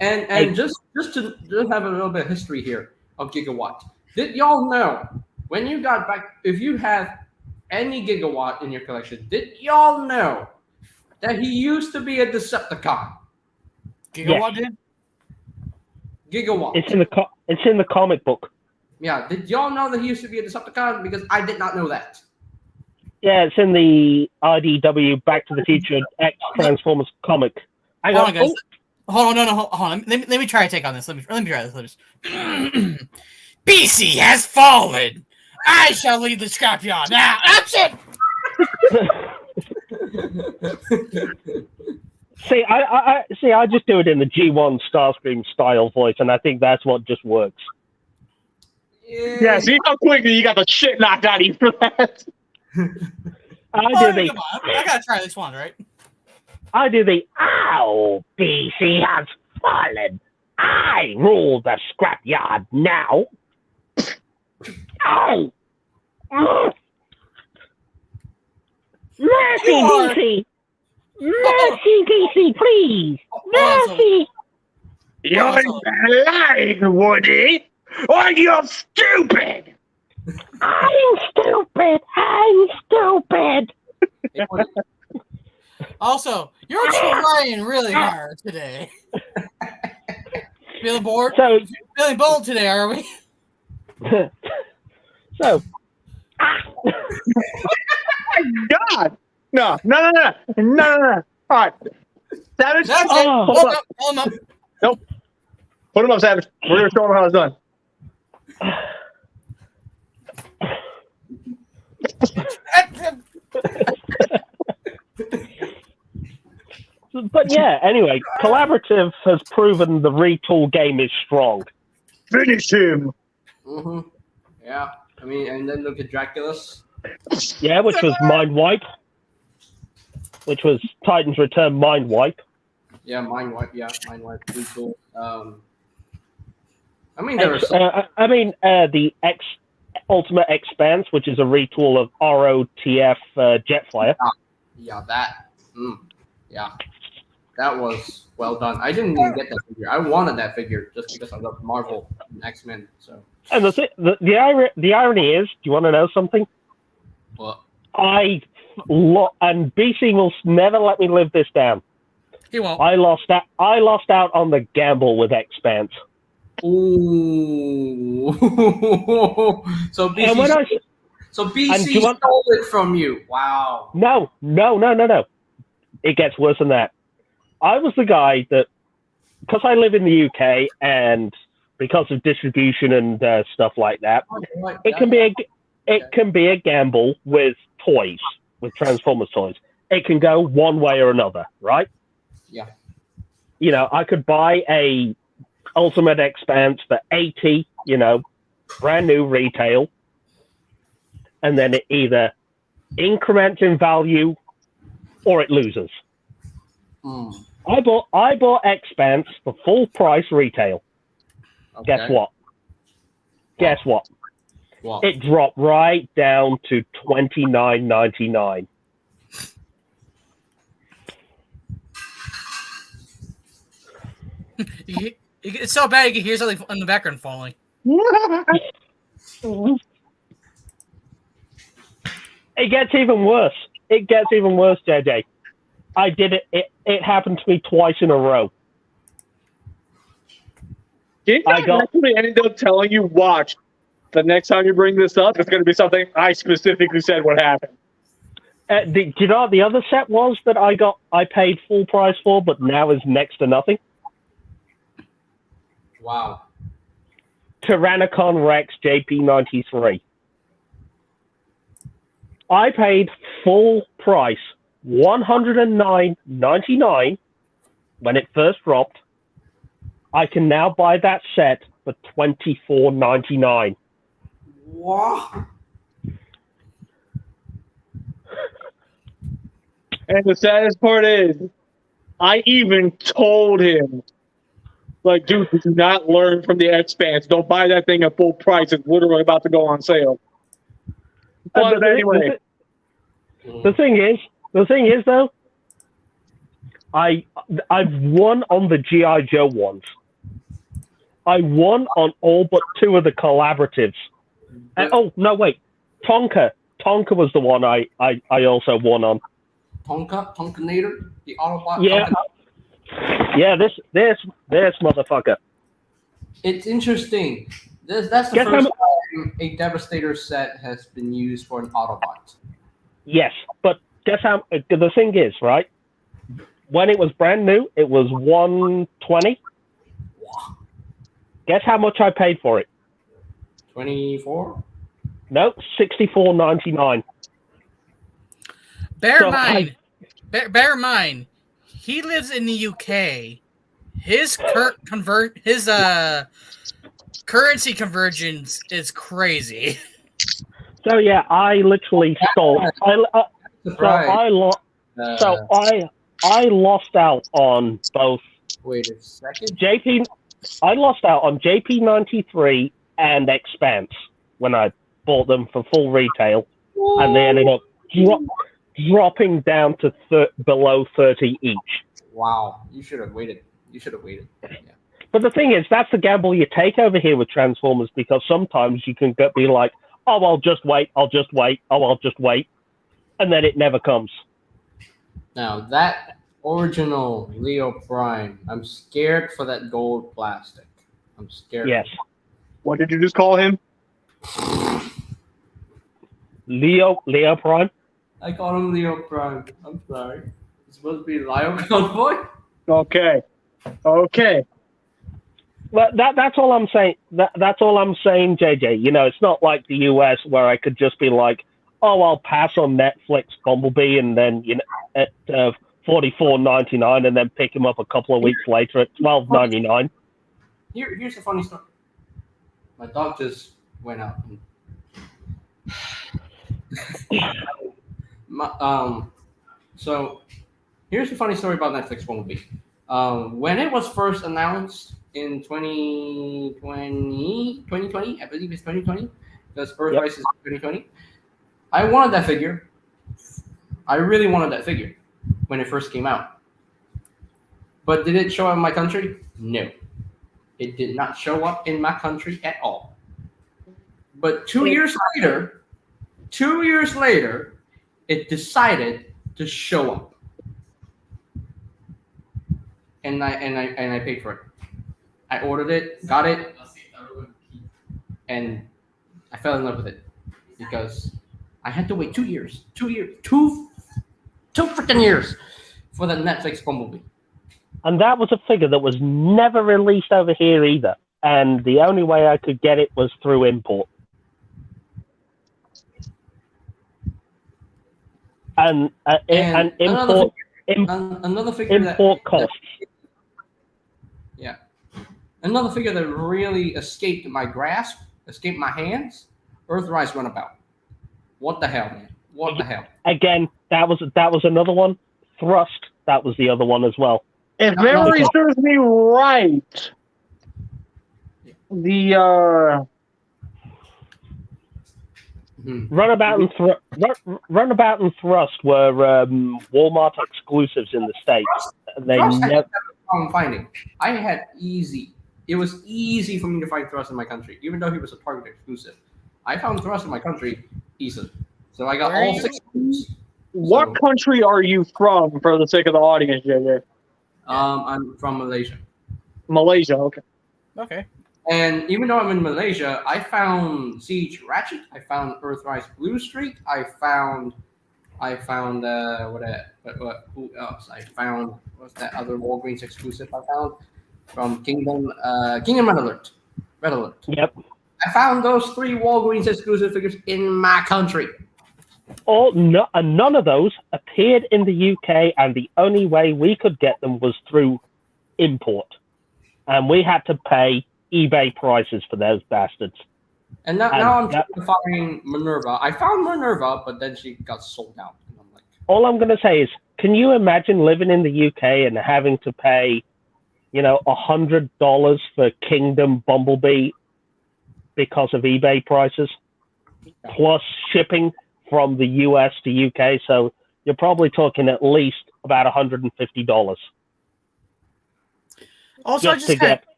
and just to have a little bit of history here of Gigawatt. Did y'all know when you got back, if you have any Gigawatt in your collection, did y'all know that he used to be a Decepticon? Gigawatt did? Gigawatt. It's in the comic book. Yeah, did y'all know that he used to be a Decepticon? Because I did not know that. Yeah, it's in the IDW Back to the Future X Transformers comic. Hold on, guys. Hold on. Let me try to take on this. Let me try this. BC has fallen. I shall lead the Scrapyard now. Action! I just do it in the G1 Starscream style voice, and I think that's what just works. Yeah, see how quickly you got the shit knocked out of you for that. I gotta try this one, right? I do the ow, BC has fallen. I rule the Scrapyard now. Ow! Mercy, BC! Mercy, BC, please! Mercy! You're lying, Woody! Or you're stupid! I'm stupid! Also, you're trying really hard today. Feeling bored? So, Feeling bold today, are we? so. God! No. All right. Savage? That's it. Oh, Hold him up. Nope. Put him up, Savage. We're going to show him how it's done. But yeah, anyway, Collaborative has proven the retool game is strong. Finish him! Mm-hmm. Yeah, I mean, and then look at Dracula's. Yeah, which was Mind Wipe. Which was Titan's Return Mind Wipe. Yeah, Mind Wipe. Retool. I mean, there was. The Ultimate Expanse, which is a retool of ROTF Jetflyer. Yeah, that. Yeah, that was well done. I didn't even get that figure. I wanted that figure just because I love Marvel and X-Men. So. And the irony is, do you want to know something? What? And BC will never let me live this down. He won't. I lost out on the gamble with Expanse. Ooh. So BC stole it from you. Wow. No. It gets worse than that. I was the guy that, because I live in the UK and because of distribution and stuff like that, it can be a gamble with toys, with Transformers toys. It can go one way or another, right? Yeah. You know, I could buy a Ultimate Expanse for $80, brand new retail, and then it either increments in value or it loses. I bought Expanse for full price retail. Okay. Guess what? What? It dropped right down to $29.99. It's so bad you can hear something in the background falling. It gets even worse. JJ. I did it. It happened to me twice in a row. Didn't I actually end up telling you, watch, the next time you bring this up, it's going to be something I specifically said would happen. Do you know what the other set was that I paid full price for, but now is next to nothing? Wow. Tyrannicon Rex JP93. I paid full price, $109.99 when it first dropped. I can now buy that set for $24.99. Wow. And the saddest part is, I even told him, like, dude, did you not learn from the Expanse? Don't buy that thing at full price. It's literally about to go on sale. But anyway. The thing is though, I've won on the G.I. Joe ones. I won on all but 2 of the collaboratives. And, oh, no, wait. Tonka was the one I also won on. Tonkanator? The Autobot? Yeah. Tonka? Yeah, this motherfucker. It's interesting. That's the first time a Devastator set has been used for an Autobot. Yes, but guess how? The thing is, right? When it was brand new, it was $120. Wow. Guess how much I paid for it? 24? Nope, $64.99. Bear in mind, he lives in the UK. His currency convergence is crazy. So yeah, I literally stole. I lost out on both. Wait a second. I lost out on JP93 and Expanse when I bought them for full retail, and they ended up dropping down to below 30 each. Wow, you should have waited. Yeah. But the thing is, that's the gamble you take over here with Transformers, because sometimes you can be like, oh, I'll just wait, and then it never comes. Now, that original Leo Prime, I'm scared for that gold plastic. I'm scared. Yes. What did you just call him? Leo Prime? I call him Leo Prime. I'm sorry. It's supposed to be Lio Convoy? Okay. Well, that's all I'm saying. That's all I'm saying, JJ. You know, it's not like the US where I could just be like, oh, I'll pass on Netflix Bumblebee and then, you know, at $44.99 and then pick him up a couple of weeks later at $12.99. Here's a funny story. My dog just went out. So here's the funny story about Netflix Bumblebee. When it was first announced in 2020, I believe it's 2020, because Earthrise is 2020. I wanted that figure. I really wanted that figure when it first came out. But did it show up in my country? No. It did not show up in my country at all. But 2 years later, it decided to show up. And I paid for it. I ordered it, got it, and I fell in love with it because I had to wait 2 years, two freaking years for the Netflix Bumblebee. And that was a figure that was never released over here either. And the only way I could get it was through import. And import costs. Yeah. Another figure that really escaped my grasp, escaped my hands, Earthrise Runabout. What the hell, man? What the hell? Again, that was another one. Thrust, that was the other one as well. If memory serves me right, the Runabout and Thrust were Walmart exclusives in the States. They never. I'm finding. I had easy. It was easy for me to find Thrust in my country, even though he was a Target exclusive. I found Thrust in my country easily, so I got all 6. What country are you from, for the sake of the audience, JJ? I'm from Malaysia. Malaysia, okay. Okay. And even though I'm in Malaysia, I found Siege Ratchet. I found Earthrise Blue Streak. I found who else? I found what's that other Walgreens exclusive I found from Kingdom Red Alert. Red alert. Yep. I found those 3 Walgreens exclusive figures in my country. None of those appeared in the UK, and the only way we could get them was through import. And we had to pay eBay prices for those bastards. And now I'm trying to find Minerva. I found Minerva, but then she got sold out. And I'm like, all I'm going to say is, can you imagine living in the UK and having to pay, $100 for Kingdom Bumblebee because of eBay prices, plus shipping from the US to UK? So you're probably talking at least about $150. Also, just to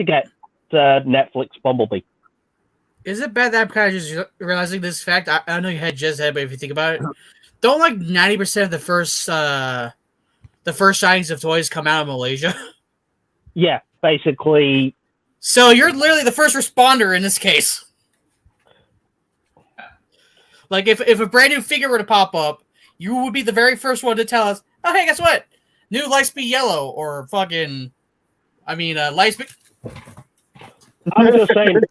get Netflix Bumblebee. Is it bad that I'm kind of just realizing this fact? I know you had just said, but if you think about it, don't like 90% of the first sightings of toys come out of Malaysia? Yeah, basically. So you're literally the first responder in this case. Like if a brand new figure were to pop up, you would be the very first one to tell us, oh, hey, guess what? New Lightspeed Yellow or fucking, Lightspeed. I'm just saying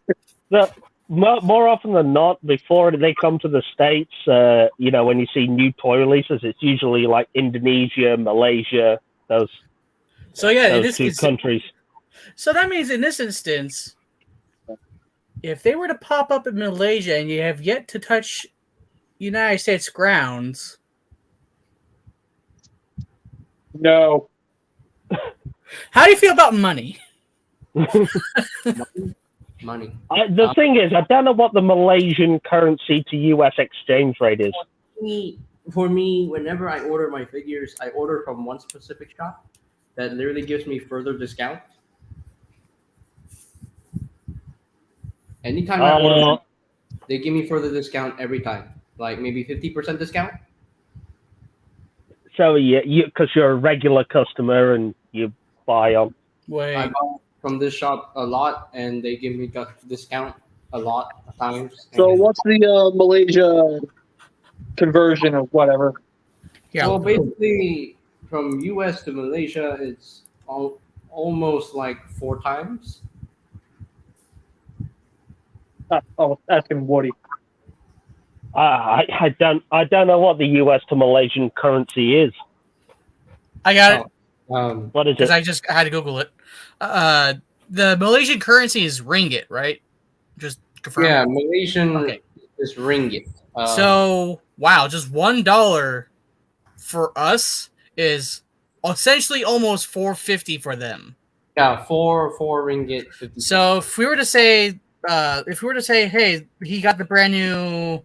that more often than not, before they come to the States, when you see new toy releases, it's usually like Indonesia, Malaysia, those two countries. So that means in this instance, if they were to pop up in Malaysia and you have yet to touch United States grounds, no. How do you feel about money? Money. The thing is, I don't know what the Malaysian currency to US exchange rate is. For me, whenever I order my figures, I order from one specific shop that literally gives me further discount. Anytime I order, they give me further discount every time, like maybe 50% discount. So because you're a regular customer and you buy on. I buy from this shop a lot, and they give me discount a lot of times. So what's the Malaysia conversion or whatever? Yeah. Well, basically, from US to Malaysia, it's almost like 4 times. Oh, asking Woody. I don't know what the US to Malaysian currency is. I got it. What is it? Because I just had to Google it. The Malaysian currency is ringgit, right? Just confirm. Yeah, Malaysian is ringgit. So wow, just $1 for us is essentially almost $4.50 for them. Yeah, 4 ringgit 50. So if we were to say, hey, he got the brand new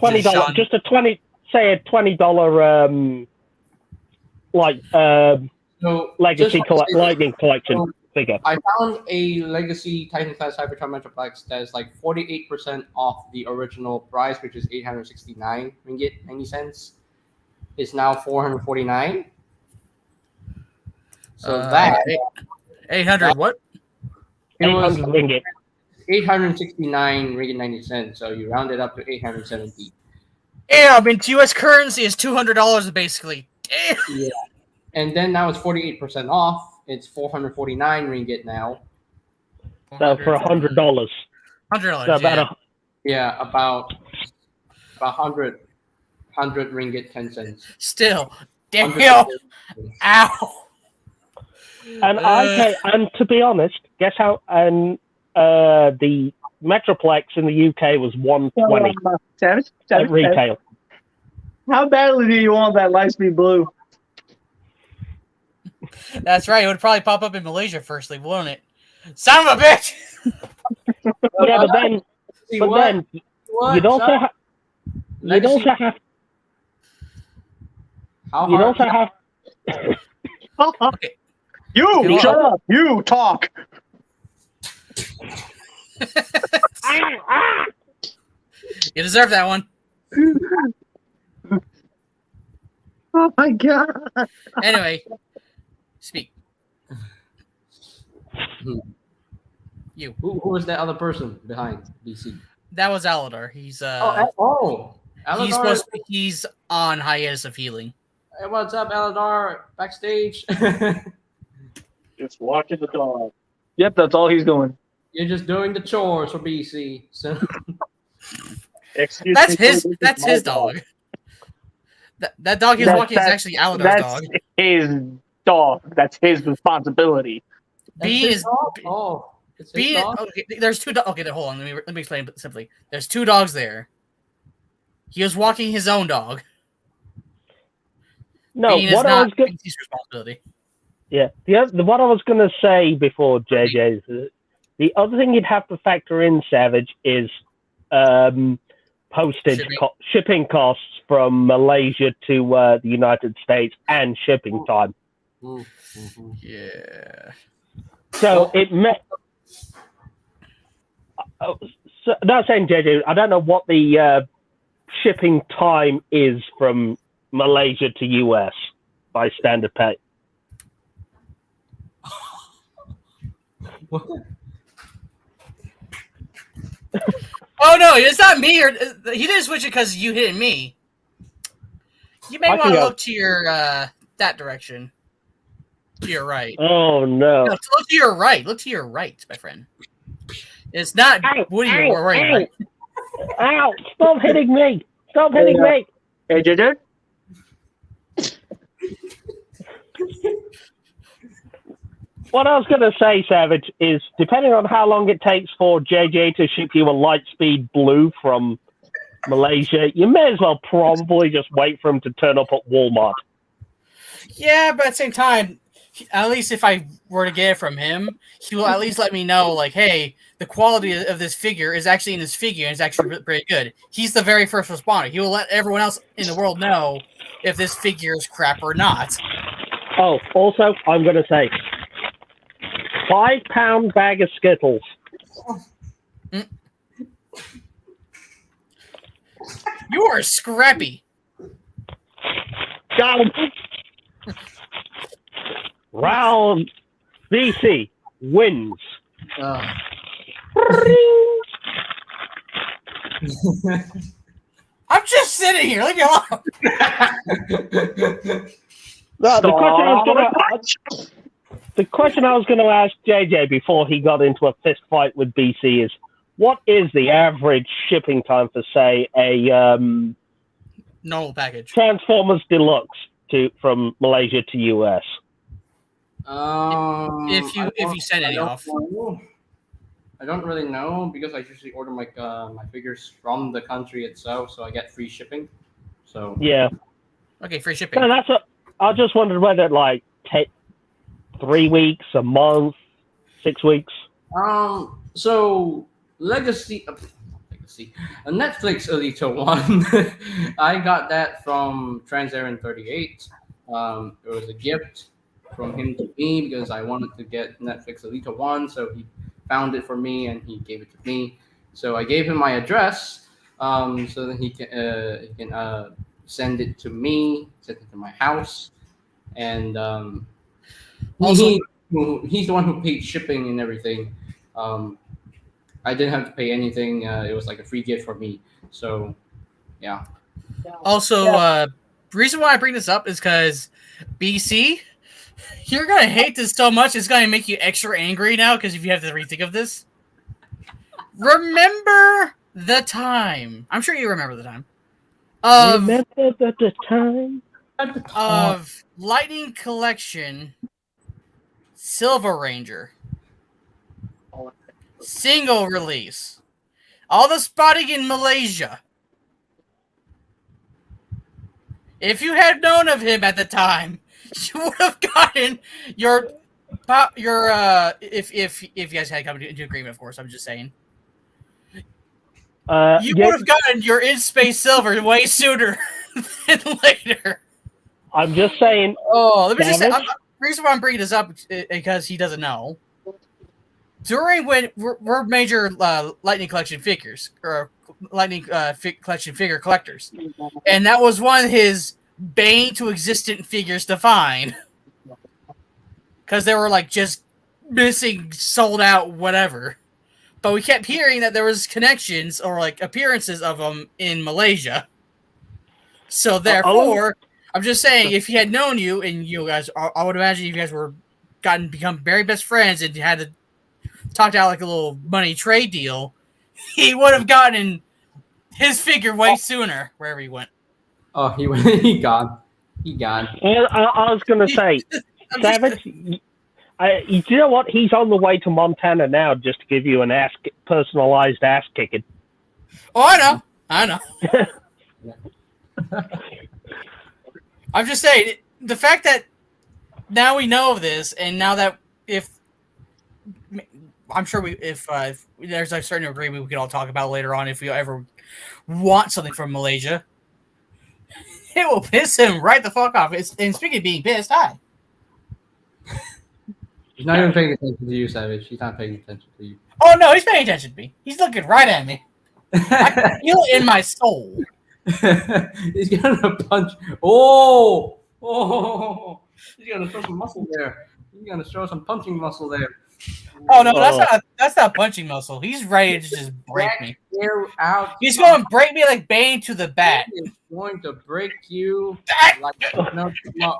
$20, just a $20 legacy lightning collection figure. I found a legacy Titan class Cybertron Metroplex that is like 48% off the original price, which is 869 ringgit 90 cents. It's now 449. So that 800 what? It was 800 ringgit. 869 ringgit 90 cents. So you round it up to 870. Yeah, I mean, US currency is $200 basically. Damn. Yeah. And then now it's 48% off. It's 449 ringgit now. So for $100. $100. So about about 100 ringgit 10 cents. Still, damn. Ow. And to be honest, guess how? And the Metroplex in the UK was $120 at retail. How badly do you want that Lightspeed Blue? That's right. It would probably pop up in Malaysia firstly, won't it? Son of a bitch! Yeah, but then you'd also have. Okay. You shut up. You talk. You deserve that one. Oh my god. Anyway, speak. You. Who was that other person behind DC? That was Aladar. He's Aladar. He's on hiatus of healing. Hey, what's up, Aladar? Backstage. Just walking the dog. Yep, that's all he's doing. You're just doing the chores for BC. So Excuse That's me, his. this is That's my his dog. That dog he's walking is actually Aladar's That's dog. his dog. That's his responsibility. Bean is oh, it's his Bean. dog? Okay, there's two dogs. Okay, hold on. Let me explain simply. There's two dogs there. He was walking his own dog. No, Bean is what I not was going BC's responsibility. yeah, what I was going to say before JJ is the other thing you'd have to factor in, Savage, is postage shipping costs from Malaysia to the United States and shipping time. Mm-hmm. Yeah. So it may. So, not saying JJ, I don't know what the shipping time is from Malaysia to US by standard pay. What? Oh no, it's not me. Or he didn't switch it because you hit me. You may want to look to your that direction. To your right. Oh no! No, look to your right. Look to your right, my friend. It's not Woody you're worried about. Ow! Stop hitting me! Stop hitting me! Hey, JJ. What I was going to say, Savage, is depending on how long it takes for JJ to ship you a Lightspeed Blue from Malaysia, you may as well probably just wait for him to turn up at Walmart. Yeah, but at the same time, at least if I were to get it from him, he will at least let me know, like, hey, the quality of this figure is actually in this figure and it's actually pretty good. He's the very first responder. He will let everyone else in the world know if this figure is crap or not. Oh, also, I'm going to say, 5-pound bag of Skittles. You are scrappy. Down. Round BC wins. I'm just sitting here. Leave me alone. The question I was going to ask JJ before he got into a fist fight with BC is, what is the average shipping time for, say, a normal package Transformers Deluxe from Malaysia to US? If you send any off. I don't really know because I usually order my figures from the country itself, so I get free shipping. So yeah. Okay, free shipping. No, I just wondered whether it take 3 weeks, a month, 6 weeks. So Legacy, a Netflix Elite one. I got that from Transaren 38. It was a gift from him to me because I wanted to get Netflix Elite 1, so he found it for me and he gave it to me. So I gave him my address, so that he can send it to me, send it to my house, and also he's the one who paid shipping and everything. I didn't have to pay anything. It was like a free gift for me. So, yeah. Also, the reason why I bring this up is because BC, you're going to hate this so much, it's going to make you extra angry now because if you have to rethink of this. Remember the time. I'm sure you remember the time. Of Lightning Collection Silver Ranger. Single release. All the spotting in Malaysia. If you had known of him at the time, you would have gotten your if you guys had come into agreement, of course, I'm just saying. You would have gotten your in-space silver way sooner than later. I'm just saying. Oh, let me just say, the reason why I'm bringing this up is because he doesn't know. During when we're major Lightning Collection figures, or Lightning Collection figure collectors, and that was one of his bane to existent figures to find, because they were just missing, sold out, whatever. But we kept hearing that there was connections or appearances of them in Malaysia. So therefore, I'm just saying, if he had known you and you guys, I would imagine you guys become very best friends and you had to talked out like a little money trade deal, he would have gotten his figure way sooner wherever he went. Oh, he gone. He gone. I was going to say, Savage, you know what? He's on the way to Montana now just to give you an personalized ass kicking. Oh, I know. I'm just saying, the fact that now we know of this, and now that if there's a certain agreement we can all talk about later on if we ever want something from Malaysia, it will piss him right the fuck off. And speaking of being pissed, hi. He's not even paying attention to you, Savage. He's not paying attention to you. Oh no, he's paying attention to me. He's looking right at me. I can feel it in my soul. He's gonna punch. Oh! He's gonna show some muscle there. He's gonna show some punching muscle there. Oh no, that's not punching muscle. He's ready to just break me. Out. He's going to break me like Bane to the bat. He's going to break you like no. Yeah.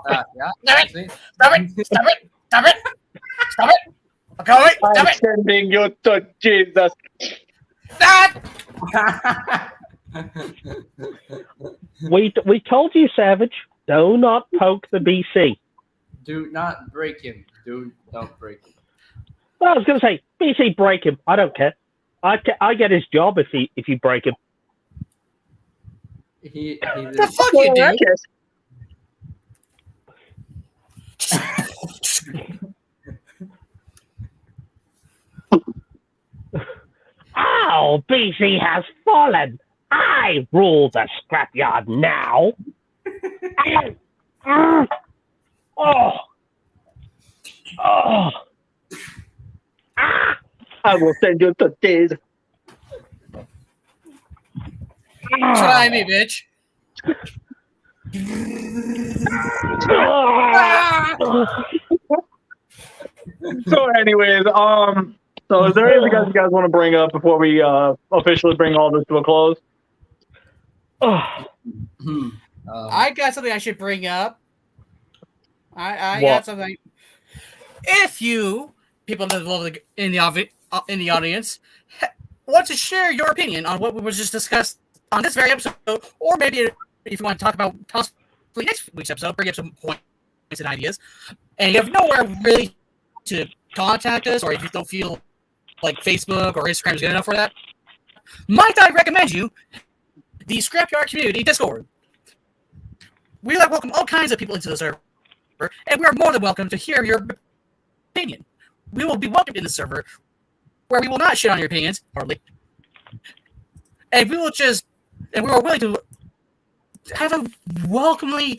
Stop it! Stop it! Stop it! Stop it! Okay, stop I'm it! sending you to Jesus. Stop! We told you, Savage, do not poke the BC. Do not break him. Don't break him. Well, I was going to say, BC, break him. I don't care. I get his job if you break him. The fuck you do? Ow, BC has fallen. I rule the scrapyard now. Oh. I will send you to Jesus. Try me, bitch. So, anyways, so is there anything else you guys want to bring up before we officially bring all this to a close? I got something I should bring up. I got something. If you people in the audience want to share your opinion on what was just discussed on this very episode, or maybe if you want to talk about possibly next week's episode, bring up some points and ideas, and you have nowhere really to contact us, or if you don't feel like Facebook or Instagram is good enough for that, might I recommend you the Scrapyard Community Discord. We welcome all kinds of people into the server, and we are more than welcome to hear your opinion. We will be welcomed in the server, where we will not shit on your opinions, hardly, and we are willing to have a welcomely,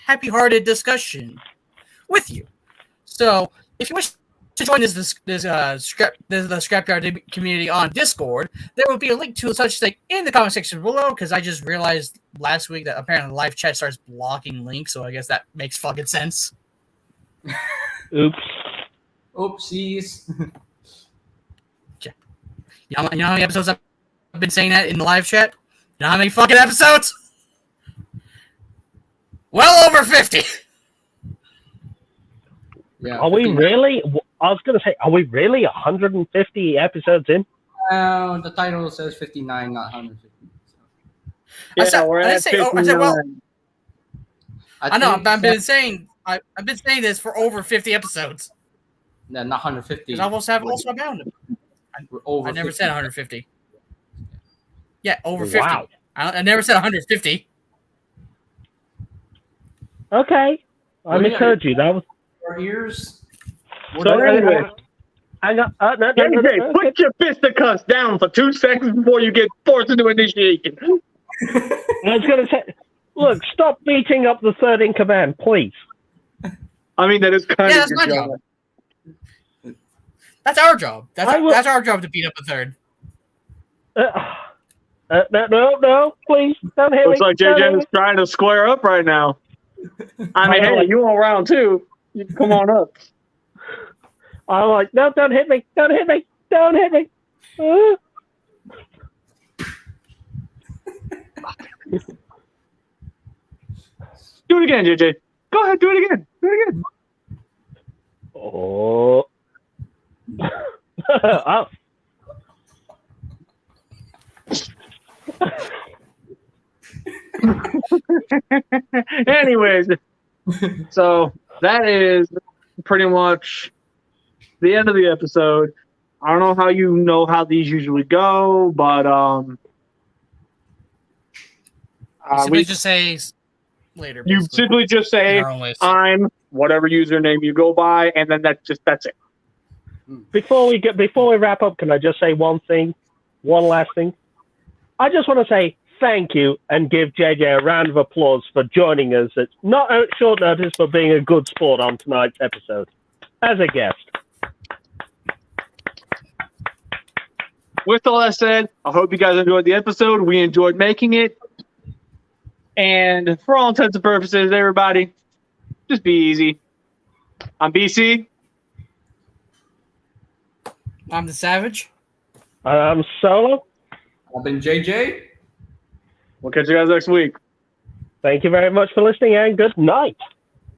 happy-hearted discussion with you. So, if you wish to join the Scrapyard community on Discord, there will be a link to such thing in the comment section below, because I just realized last week that apparently live chat starts blocking links, so I guess that makes fucking sense. Oops. Oopsies. You know how many episodes I've been saying that in the live chat? You know how many fucking episodes? Well over 50. Yeah. Are we really? I was going to say, are we really 150 episodes in? The title says 59, not 150. Yeah, we're at 59. I know. I've been saying this for over 50 episodes. No, not 150. Because I almost have bound it. I never said 150. Yeah, over 50. Wow. I never said 150. Okay, I misheard you. That was. Our ears. So anyway, no, put your fisticuffs down for 2 seconds before you get forced into initiation. I was going to say, look, stop beating up the third in command, please. I mean, that is kind of that's my job. That's our job. That's our job to beat up the third. No, please don't hit me. Looks like JJ is trying to square up right now. I mean, hey, you on round 2? You come on up. I'm like, no, don't hit me. Don't hit me. Don't hit me. Do it again, JJ. Go ahead, do it again. Do it again. Oh. Oh. Anyways, so that is pretty much the end of the episode. I don't know how these usually go, but simply just say later. you basically, simply just say in our own ways. I'm whatever username you go by, and then that's it. Before we wrap up, can I just say one last thing? I just want to say thank you and give JJ a round of applause for joining us at not short notice, but being a good sport on tonight's episode as a guest. With all that said, I hope you guys enjoyed the episode. We enjoyed making it. And for all intents and purposes, everybody, just be easy. I'm BC. I'm the Savage. I'm Solo. I've been JJ. We'll catch you guys next week. Thank you very much for listening and good night.